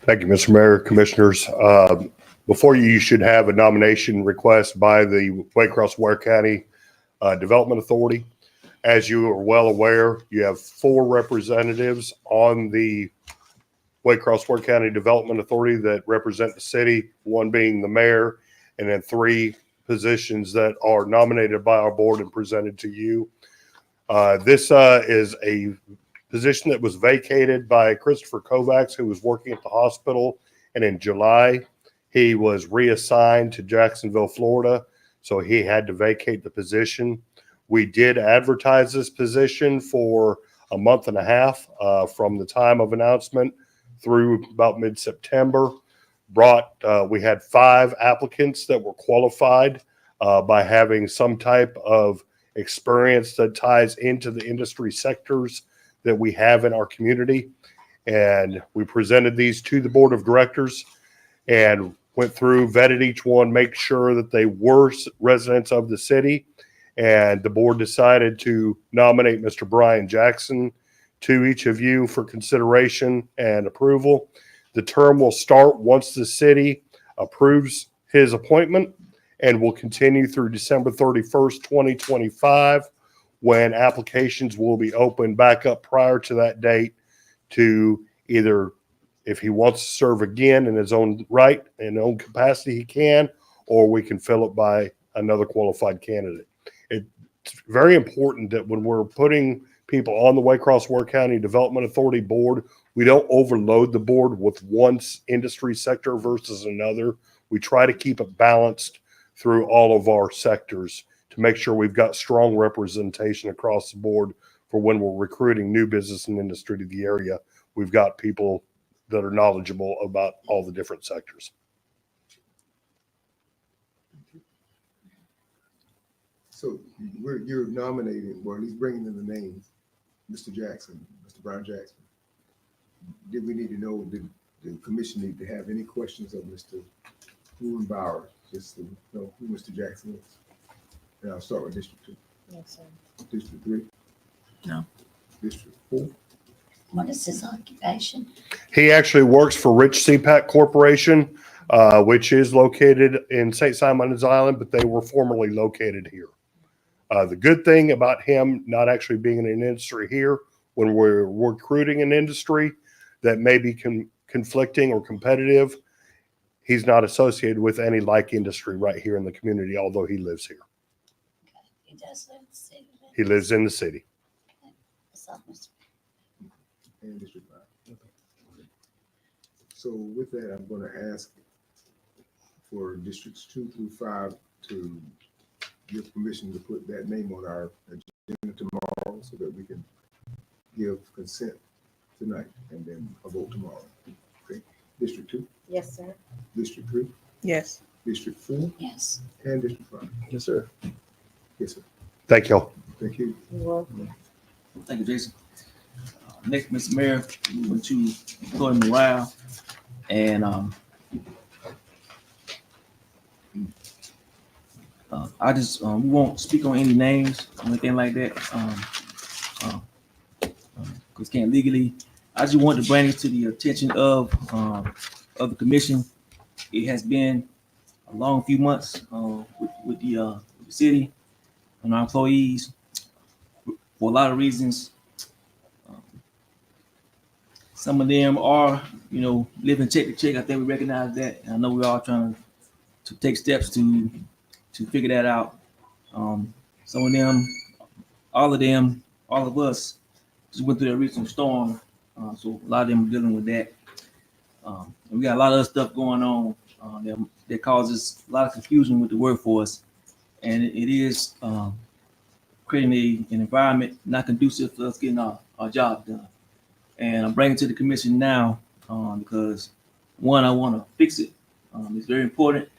Thank you, Mr. Mayor, Commissioners. Before you should have a nomination request by the Waycross Ware County Development Authority. As you are well aware, you have 4 representatives on the Waycross Ware County Development Authority that represent the city, 1 being the mayor, and then 3 positions that are nominated by our board and presented to you. This is a position that was vacated by Christopher Kovacs, who was working at the hospital, and in July, he was reassigned to Jacksonville, Florida, so he had to vacate the position. We did advertise this position for a month and a half from the time of announcement through about mid-September. We had 5 applicants that were qualified by having some type of experience that ties into the industry sectors that we have in our community. And we presented these to the board of directors and went through, vetted each one, make sure that they were residents of the city. And the board decided to nominate Mr. Brian Jackson to each of you for consideration and approval. The term will start once the city approves his appointment and will continue through December 31st, 2025, when applications will be opened back up prior to that date to either, if he wants to serve again in his own right, in own capacity, he can, or we can fill it by another qualified candidate. It's very important that when we're putting people on the Waycross Ware County Development Authority board, we don't overload the board with one industry sector versus another. We try to keep it balanced through all of our sectors to make sure we've got strong representation across the board for when we're recruiting new business and industry to the area. We've got people that are knowledgeable about all the different sectors. So you're nominating, or at least bringing in the names, Mr. Jackson, Mr. Brian Jackson. Did we need to know, did the commission need to have any questions of Mr. Bauer, just to know who Mr. Jackson is? And I'll start with District 2. No, sir. District 3? No. District 4? What is his occupation? He actually works for Rich CPAC Corporation, which is located in St. Simon's Island, but they were formerly located here. The good thing about him not actually being in an industry here, when we're recruiting an industry, that may be conflicting or competitive, he's not associated with any like industry right here in the community, although he lives here. He does live in the city. He lives in the city. That's all, Mr. And District 5. So with that, I'm going to ask for districts 2 through 5 to give permission to put that name on our agenda tomorrow so that we can give consent tonight and then a vote tomorrow. Okay. District 2, Yes, sir. District 3, Yes. District 4, Yes. and District 5. Yes, sir. Yes, sir. Thank y'all. Thank you. You're welcome. Thank you, Jason. Next, Mr. Mayor, moving to employee morale. And I just, we won't speak on any names or anything like that. Because can't legally. I just want to bring it to the attention of the commission. It has been a long few months with the city and our employees for a lot of reasons. Some of them are, living check to check. I think we recognize that. And I know we're all trying to take steps to figure that out. Some of them, all of us just went through that recent storm. So a lot of them are dealing with that. And we got a lot of other stuff going on that causes a lot of confusion with the workforce. And it is creating an environment not conducive to us getting our job done. And I'm bringing it to the commission now because, one, I want to fix it. It's very important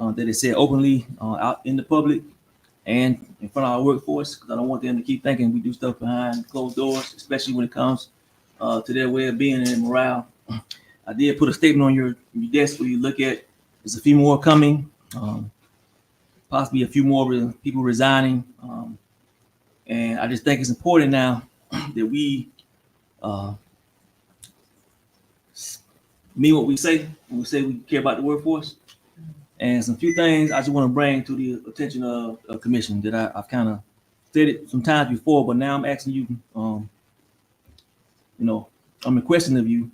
that it's said openly out in the public and in front of our workforce, because I don't want them to keep thinking we do stuff behind closed doors, especially when it comes to their way of being and morale. I did put a statement on your desk for you to look at. There's a few more coming, possibly a few more people resigning. And I just think it's important now that we mean what we say when we say we care about the workforce. And some few things I just want to bring to the attention of the commission that I've kind of stated some times before, but now I'm asking you, I'm requesting of you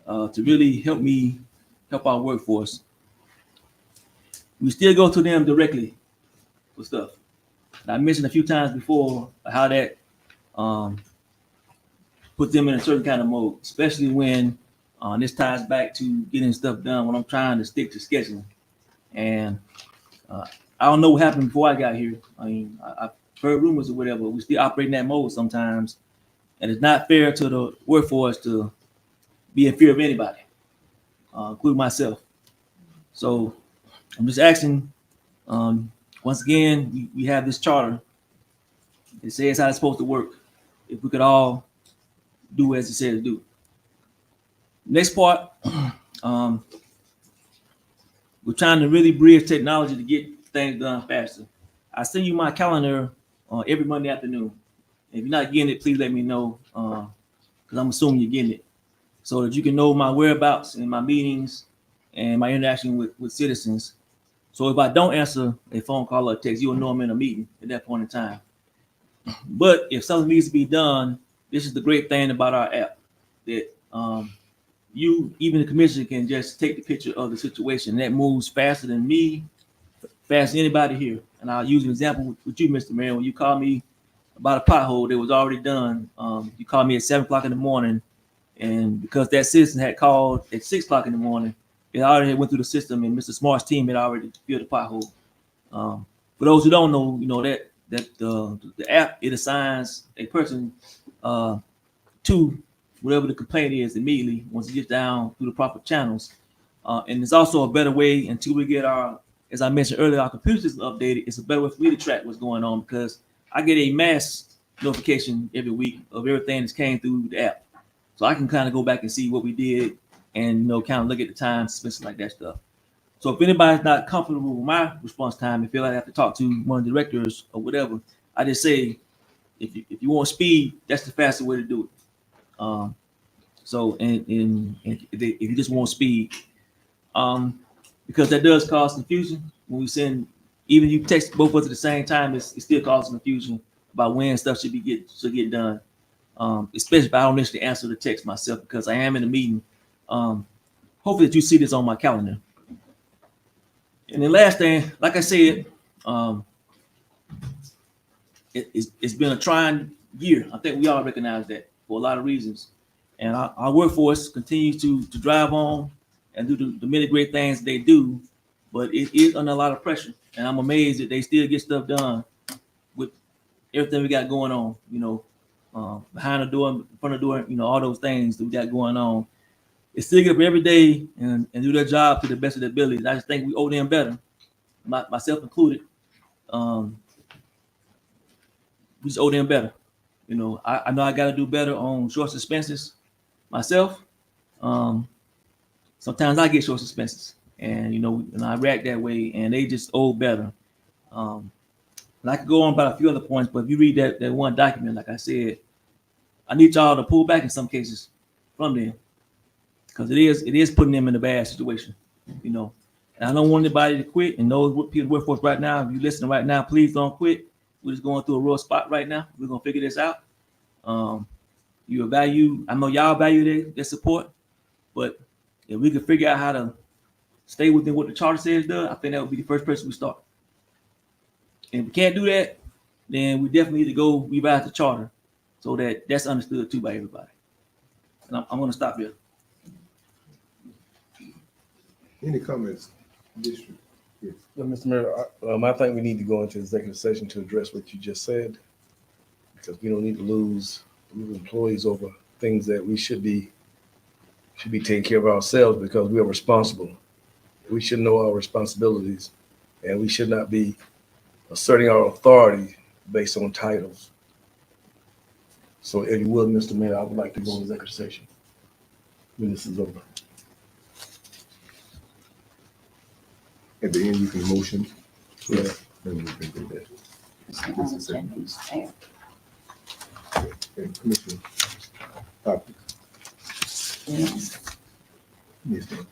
to really help our workforce. We still go to them directly for stuff. And I mentioned a few times before how that put them in a certain kind of mode, especially when this ties back to getting stuff done when I'm trying to stick to scheduling. And I don't know what happened before I got here. I mean, I've heard rumors or whatever. We still operate in that mode sometimes. And it's not fair to the workforce to be in fear of anybody, including myself. So I'm just asking, once again, we have this charter. It says how it's supposed to work. If we could all do as it says to do. Next part, we're trying to really bridge technology to get things done faster. I send you my calendar every Monday afternoon. If you're not getting it, please let me know, because I'm assuming you're getting it, so that you can know my whereabouts and my meetings and my interaction with citizens. So if I don't answer a phone call or a text, you'll know I'm in a meeting at that point in time. But if something needs to be done, this is the great thing about our app, that you, even the commissioner, can just take the picture of the situation. That moves faster than me, faster than anybody here. And I'll use an example with you, Mr. Mayor. When you called me about a pothole that was already done, you called me at 7 o'clock in the morning. And because that citizen had called at 6 o'clock in the morning, it already went through the system, and Mr. Smart's team had already filled the pothole. For those who don't know, that the app, it assigns a person to whatever the complaint is immediately once it gets down through the proper channels. And there's also a better way until we get our, as I mentioned earlier, our computer system updated. It's a better way for me to track what's going on, because I get a mass notification every week of everything that's came through the app. So I can kind of go back and see what we did and, kind of look at the time, especially like that stuff. So if anybody's not comfortable with my response time and feel like I have to talk to one of the directors or whatever, I just say, if you want speed, that's the fastest way to do it. So if you just want speed, because that does cause confusion when we send, even if you text both of us at the same time, it still causes confusion about when stuff should get done. especially if I don't initially answer the text myself because I am in a meeting. Hopefully that you see this on my calendar. And the last thing, like I said, it's been a trying year. I think we all recognize that for a lot of reasons. And our workforce continues to drive on and do the many great things they do, but it is under a lot of pressure. And I'm amazed that they still get stuff done with everything we got going on, behind the door, in front of the door, all those things that we got going on. They still get up every day and do their job to the best of their abilities. I just think we owe them better, myself included. We just owe them better. I know I got to do better on short suspenses myself. Sometimes I get short suspenses, and I react that way, and they just owe better. And I could go on about a few other points, but if you read that one document, like I said, I need y'all to pull back in some cases from them, because it is putting them in a bad situation. And I don't want anybody to quit. And those people workforce right now, if you're listening right now, please don't quit. We're just going through a real spot right now. We're gonna figure this out. You value, I know y'all value their support, but if we can figure out how to stay within what the charter says does, I think that would be the first person we start. And if we can't do that, then we definitely need to go revise the charter so that that's understood too by everybody. And I'm gonna stop here. Any comments, District? Yes. Mr. Mayor, I think we need to go into executive session to address what you just said, because we don't need to lose employees over things that we should be taking care of ourselves, because we are responsible. We should know our responsibilities, and we should not be asserting our authority based on titles. So if you will, Mr. Mayor, I would like to go into executive session when this is over. At the end, you can motion. Yeah. Then we can do that. It's not on the agenda, Mr. Mayor. And Commissioner Hopkins. Yes. Yes, ma'am.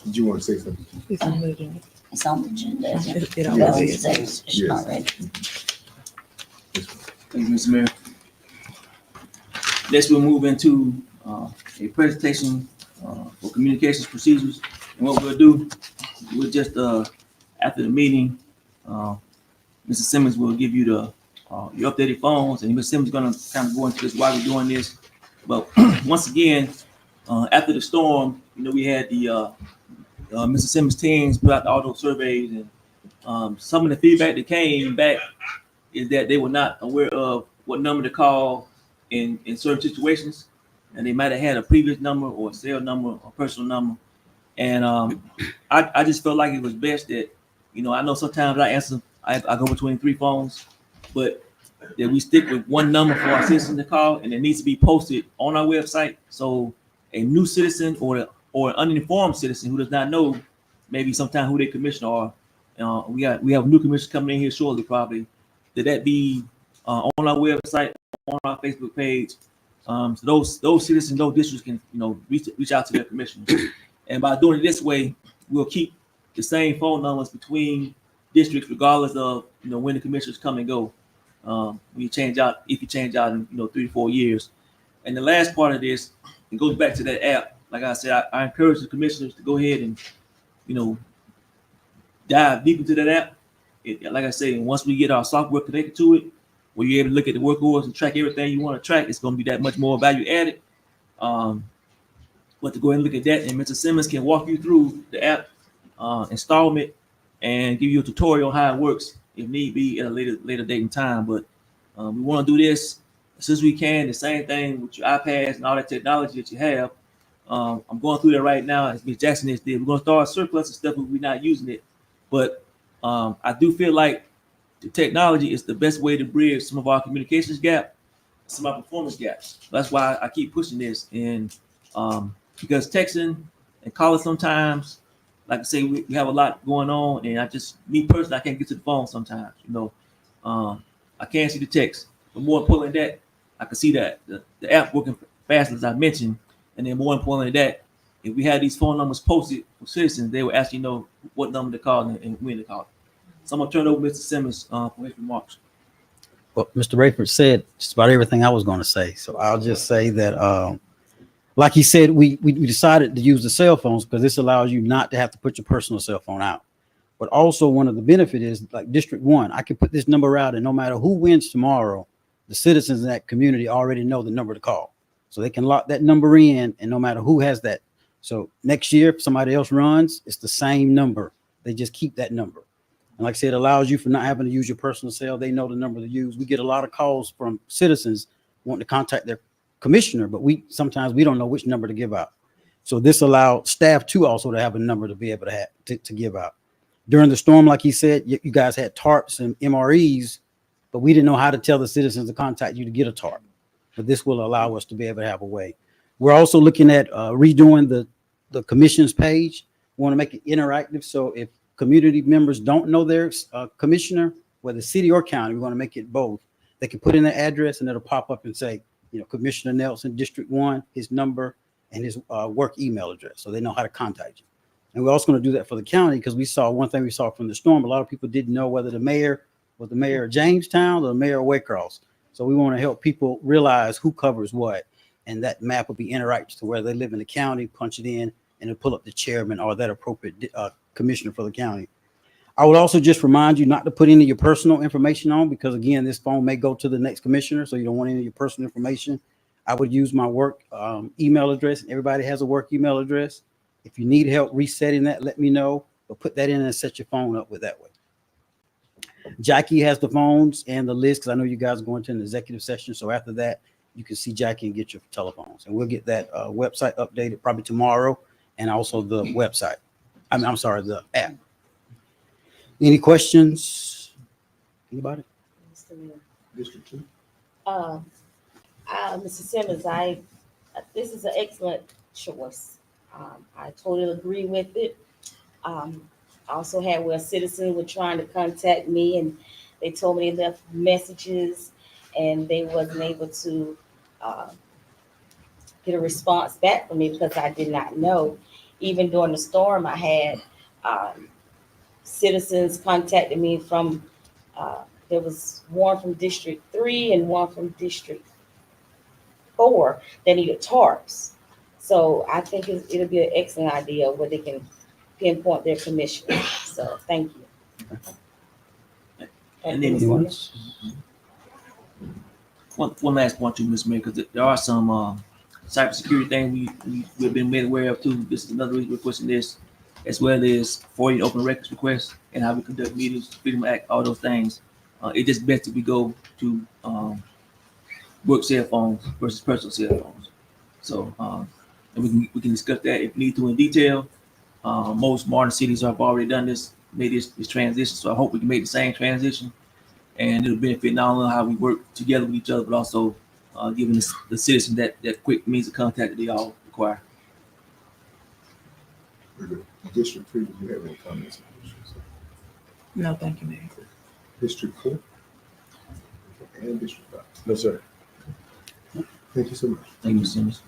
Did you want to say something? It's on the agenda. It's on the agenda. isn't it? It Well, always it's is. executive session Yes. already. Thank you, Mr. Mayor. Next, we'll move into a presentation for communications procedures. And what we'll do, we'll just, after the meeting, Mr. Simmons will give you your updated phones, and Mr. Simmons is gonna kind of go into this while we're doing this. But once again, after the storm, we had the Mr. Simmons teams put out the auto surveys, and some of the feedback that came back is that they were not aware of what number to call in certain situations, and they might have had a previous number or a cell number or personal number. And I just felt like it was best that, I know sometimes I go between 3 phones, but that we stick with one number for our citizens to call, and it needs to be posted on our website. So a new citizen or an uninformed citizen who does not know maybe sometimes who their commissioner are, we have a new commissioner coming in here shortly probably, that be on our website, on our Facebook page. So those citizens, those districts can reach out to their commissioners. And by doing it this way, we'll keep the same phone numbers between districts, regardless of when the commissioners come and go. When you change out, if you change out in 3 to 4 years. And the last part of this, it goes back to that app. Like I said, I encourage the commissioners to go ahead and dive deep into that app. Like I say, once we get our software connected to it, where you're able to look at the work orders and track everything you want to track, it's going to be that much more value added. But to go ahead and look at that, and Mr. Simmons can walk you through the app, install it, and give you a tutorial on how it works if need be at a later date and time. But we want to do this as soon as we can. The same thing with your iPads and all that technology that you have. I'm going through that right now, as Ms. Jackson did. We're going to start surplus and stuff if we're not using it. But I do feel like the technology is the best way to bridge some of our communications gap, some of our performance gaps. That's why I keep pushing this. And because texting and calling sometimes, like I say, we have a lot going on, and me personally, I can't get to the phone sometimes. I can't see the text. But more important than that, I can see that the app working fast, as I mentioned. And then more important than that, if we had these phone numbers posted for citizens, they would actually know what number to call and when to call. So I'm gonna turn it over to Mr. Simmons for his remarks. Well, Mr. Rayford said just about everything I was going to say. So I'll just say that, like he said, we decided to use the cell phones because this allows you not to have to put your personal cell phone out. But also one of the benefit is like District 1, I can put this number out and no matter who wins tomorrow, the citizens in that community already know the number to call. So they can lock that number in and no matter who has that. So next year, if somebody else runs, it's the same number. They just keep that number. And like I said, it allows you for not having to use your personal cell. They know the number to use. We get a lot of calls from citizens wanting to contact their commissioner, but sometimes we don't know which number to give out. So this allowed staff too also to have a number to be able to have to give out. During the storm, like he said, you guys had tarps and MREs, but we didn't know how to tell the citizens to contact you to get a tarp. But this will allow us to be able to have a way. We're also looking at redoing the commission's page. We want to make it interactive. So if community members don't know their commissioner, whether city or county, we want to make it both. They can put in their address and it'll pop up and say, Commissioner Nelson, District 1, his number and his work email address. So they know how to contact you. And we're also going to do that for the county because one thing we saw from the storm, a lot of people didn't know whether the mayor was the mayor of Jamestown or the mayor of Waycross. So we want to help people realize who covers what. And that map will be interactive to where they live in the county, punch it in, and it'll pull up the chairman or that appropriate commissioner for the county. I would also just remind you not to put any of your personal information on because, again, this phone may go to the next commissioner, so you don't want any of your personal information. I would use my work email address. Everybody has a work email address. If you need help resetting that, let me know, but put that in and set your phone up with that way. Jackie has the phones and the list because I know you guys are going to an executive session. So after that, you can see Jackie and get your telephones. And we'll get that website updated probably tomorrow and also the website. I'm sorry, the app. Any questions? Anybody? Mr. Mayor. District 2. Mr. Simmons, this is an excellent choice. I totally agree with it. I also had where citizens were trying to contact me and they told me they left messages and they wasn't able to get a response back from me because I did not know. Even during the storm, I had citizens contacted me from, there was one from District 3 and one from District 4 that needed tarps. So I think it'll be an excellent idea where they can pinpoint their commissioner. So thank you. And then one last point too, Ms. Mayor, because there are some cybersecurity things we've been made aware of too. This is another reason we're requesting this, as well as 40 open records requests and how we conduct meetings, Freedom Act, all those things. It's just best that we go to work cell phones versus personal cell phones. So and we can discuss that if need to in detail. Most modern cities have already done this, made this transition. So I hope we can make the same transition, and it'll benefit not only how we work together with each other, but also giving the citizens that quick means of contact that they all require. District 3, do you have any comments? No, thank you, Mayor. District 4 and District 5. No, sir. Thank you so much. Thank you, Mr. Simmons.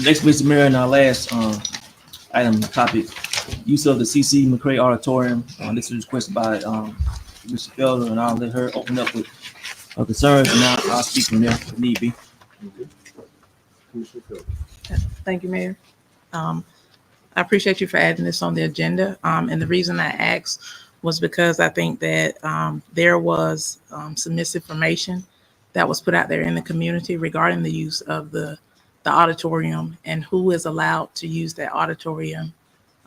Next, Mr. Mayor, and our last item topic, use of the C.C. McCray Auditorium. This is requested by Mr. Felder, and I'll let her open up with concerns, and I'll speak from there if need be. Thank you, Mayor. I appreciate you for adding this on the agenda. And the reason I asked was because I think that there was some misinformation that was put out there in the community regarding the use of the auditorium and who is allowed to use that auditorium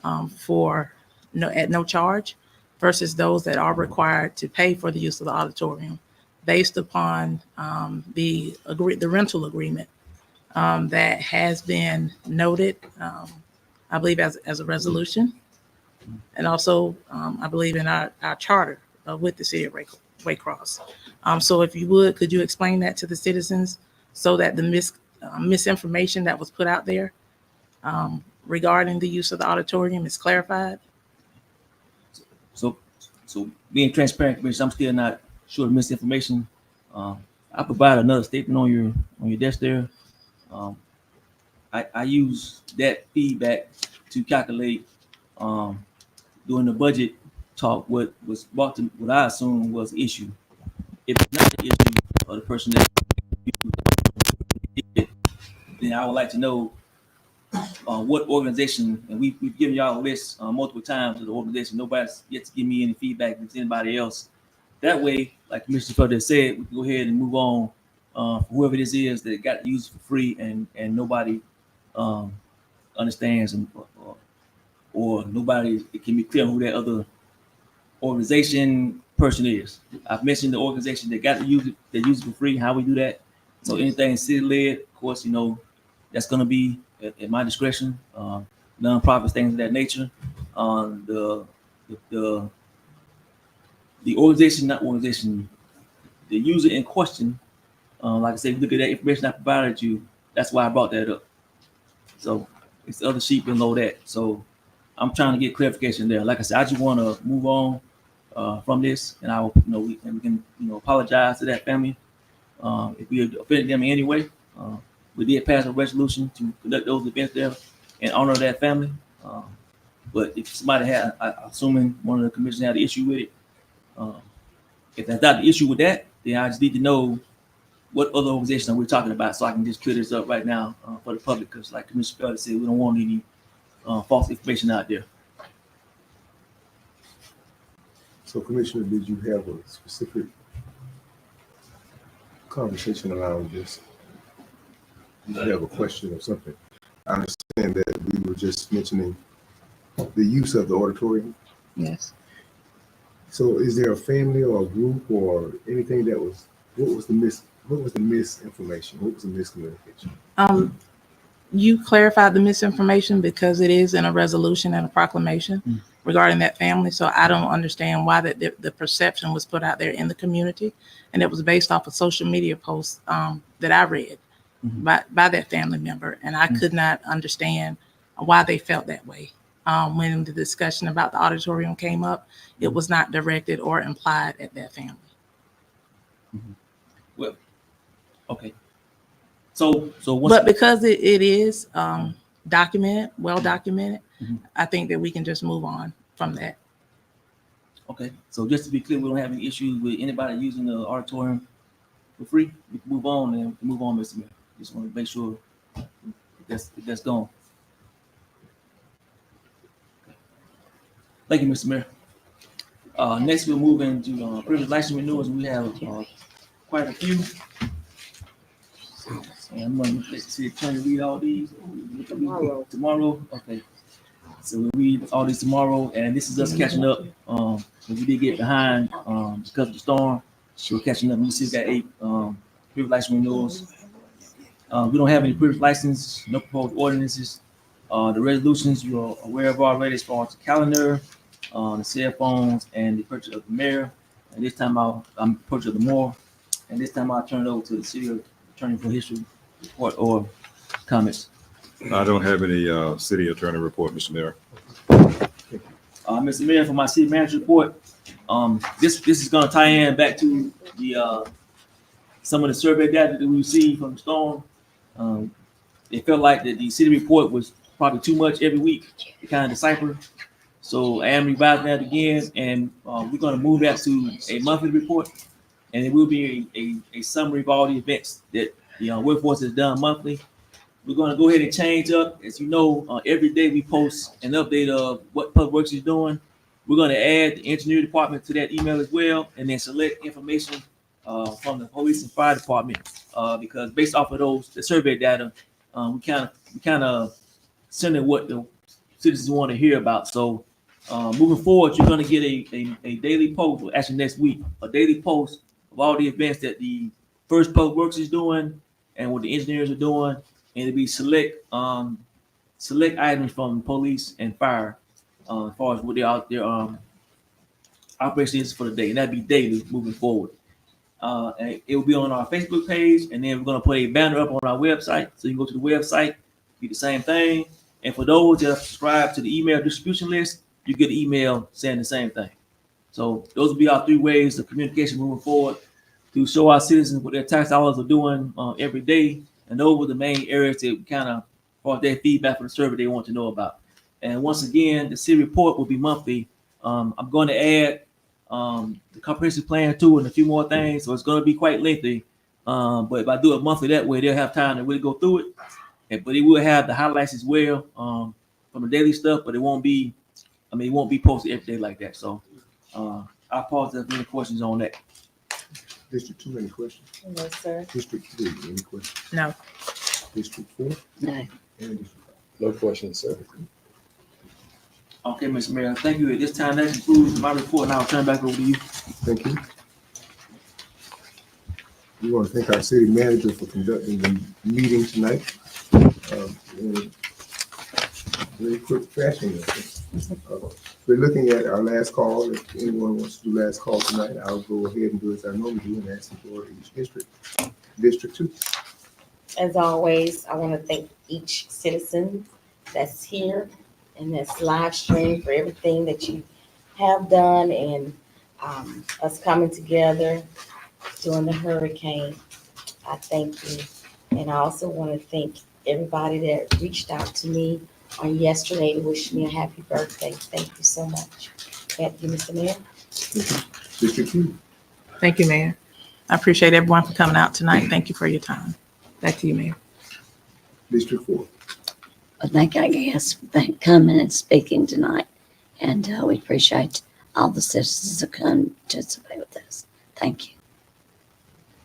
at no charge versus those that are required to pay for the use of the auditorium based upon the rental agreement that has been noted, I believe, as a resolution, and also I believe in our charter with the city of Waycross. So if you would, could you explain that to the citizens so that the misinformation that was put out there regarding the use of the auditorium is clarified? So being transparent, because I'm still not sure of misinformation. I provide another statement on your desk there. I use that feedback to calculate during the budget talk what was brought to what I assume was the issue. If it's not the issue or the person that did, then I would like to know what organization, and we've given y'all a list multiple times of the organization. Nobody's yet to give me any feedback if it's anybody else. That way, like Commissioner Further said, we can go ahead and move on. Whoever this is that got to use it for free and nobody understands or nobody, it can be clear who that other organization person is. I've mentioned the organization that got to use it, that use it for free, how we do that. So anything city led, of course, you know, that's going to be at my discretion. Non-profits, things of that nature. The organization, not organization, the user in question, like I said, look at that information I provided you. That's why I brought that up. So it's the other sheet below that. So I'm trying to get clarification there. Like I said, I just want to move on from this, and I will, you know, we can, you know, apologize to that family if we offended them in any way. We did pass a resolution to conduct those events there and honor that family. But if somebody had, assuming one of the commissioners had an issue with it, if that's not the issue with that, then I just need to know what other organization we're talking about, so I can just clear this up right now for the public. Because, like Commissioner Felder said, we don't want any false information out there. So, Commissioner, did you have a specific conversation around this? Did you have a question or something? I understand that we were just mentioning the use of the auditorium. Yes. So is there a family or a group or anything that was, what was the misinformation? What was the miscommunication? You clarified the misinformation because it is in a resolution and a proclamation regarding that family. So I don't understand why the perception was put out there in the community, and it was based off of social media posts that I read by that family member, and I could not understand why they felt that way. When the discussion about the auditorium came up, it was not directed or implied at that family. Well, okay. So But because it is documented, well documented, I think that we can just move on from that. Okay, so just to be clear, we don't have any issues with anybody using the auditorium for free. We can move on, and we can move on, Mr. Mayor. Just want to make sure that's gone. Thank you, Mr. Mayor. Next, we'll move into privilege license renewals. We have quite a few. And I'm going to try to read all these tomorrow. Okay. So we'll read all these tomorrow, and this is us catching up. We did get behind because of the storm. We're catching up. We still got 8 privilege license renewals. We don't have any privilege license, no proposed ordinances. The resolutions you are aware of already, as far as the calendar, the cell phones, and the purchase of the mayor. And this time I'm purchase of the more. And this time I'll turn it over to the city attorney for history report or comments. I don't have any city attorney report, Mr. Mayor. Mr. Mayor, for my city manager report, this is going to tie in back to the some of the survey data that we received from the storm. It felt like that the city report was probably too much every week to kind of decipher. So I am revising that again, and we're going to move that to a monthly report, and it will be a summary of all the events that the workforce has done monthly. We're going to go ahead and change up. As you know, every day we post an update of what Public Works is doing. We're going to add the engineering department to that email as well, and then select information from the police and fire department, because based off of the survey data, we kind of send in what the citizens want to hear about. So moving forward, you're going to get a daily post, or actually next week, a daily post of all the events that the First Public Works is doing and what the engineers are doing, and it'll be select items from police and fire as far as what their operation is for the day, and that'd be daily moving forward. And it will be on our Facebook page, and then we're going to put a banner up on our website, so you can go to the website, do the same thing. And for those that subscribe to the email distribution list, you get an email saying the same thing. So those will be our 3 ways of communication moving forward to show our citizens what their tax dollars are doing every day. And those were the main areas that kind of, for their feedback for the survey they want to know about. And once again, the city report will be monthly I'm going to add the comprehensive plan too and a few more things. So it's going to be quite lengthy. But if I do it monthly that way, they'll have time to really go through it. But it will have the highlights as well from the daily stuff, but it won't be posted every day like that. So I'll pause if any questions on that. District 2, any questions? No, sir. District 3, any questions? No. District 4? No. And District 5? No questions, sir. Okay, Mr. Mayor, thank you. At this time, that concludes my report, and I'll turn it back over to you. Thank you. We want to thank our city manager for conducting the meeting tonight. In a very quick fashion. We're looking at our last call. If anyone wants to do last call tonight, I'll go ahead and do as I normally do and ask for each district. District 2. As always, I want to thank each citizen that's here and that's live stream for everything that you have done and us coming together during the hurricane. I thank you. And I also want to thank everybody that reached out to me on yesterday to wish me a happy birthday. Thank you so much. Thank you, Mr. Mayor. District 2. Thank you, Mayor. I appreciate everyone for coming out tonight. Thank you for your time. Back to you, Mayor. District 4. I think I guess for coming and speaking tonight. And we appreciate all the citizens who come participate with us. Thank you.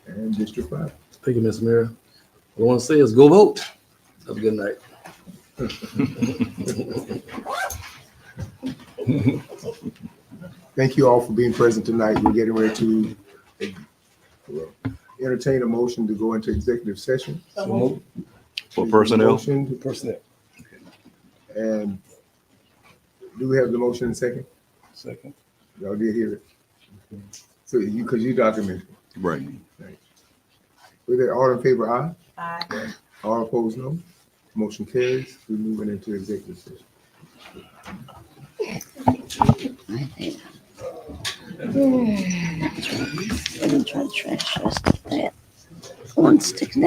And District 5. Thank you, Mr. Mayor. All I want to say is go vote. Have a good night. Thank you all for being present tonight. We're getting ready to entertain a motion to go into executive session. For personnel? Motion to Personnel. And do we have the motion in second? Second. Y'all did hear it. So because you documented. Right. With that, all in favor, aye? Aye. All opposed, no. Motion carries. We're moving into executive session. I think. Let me try to trash the rest of that. One sticking out.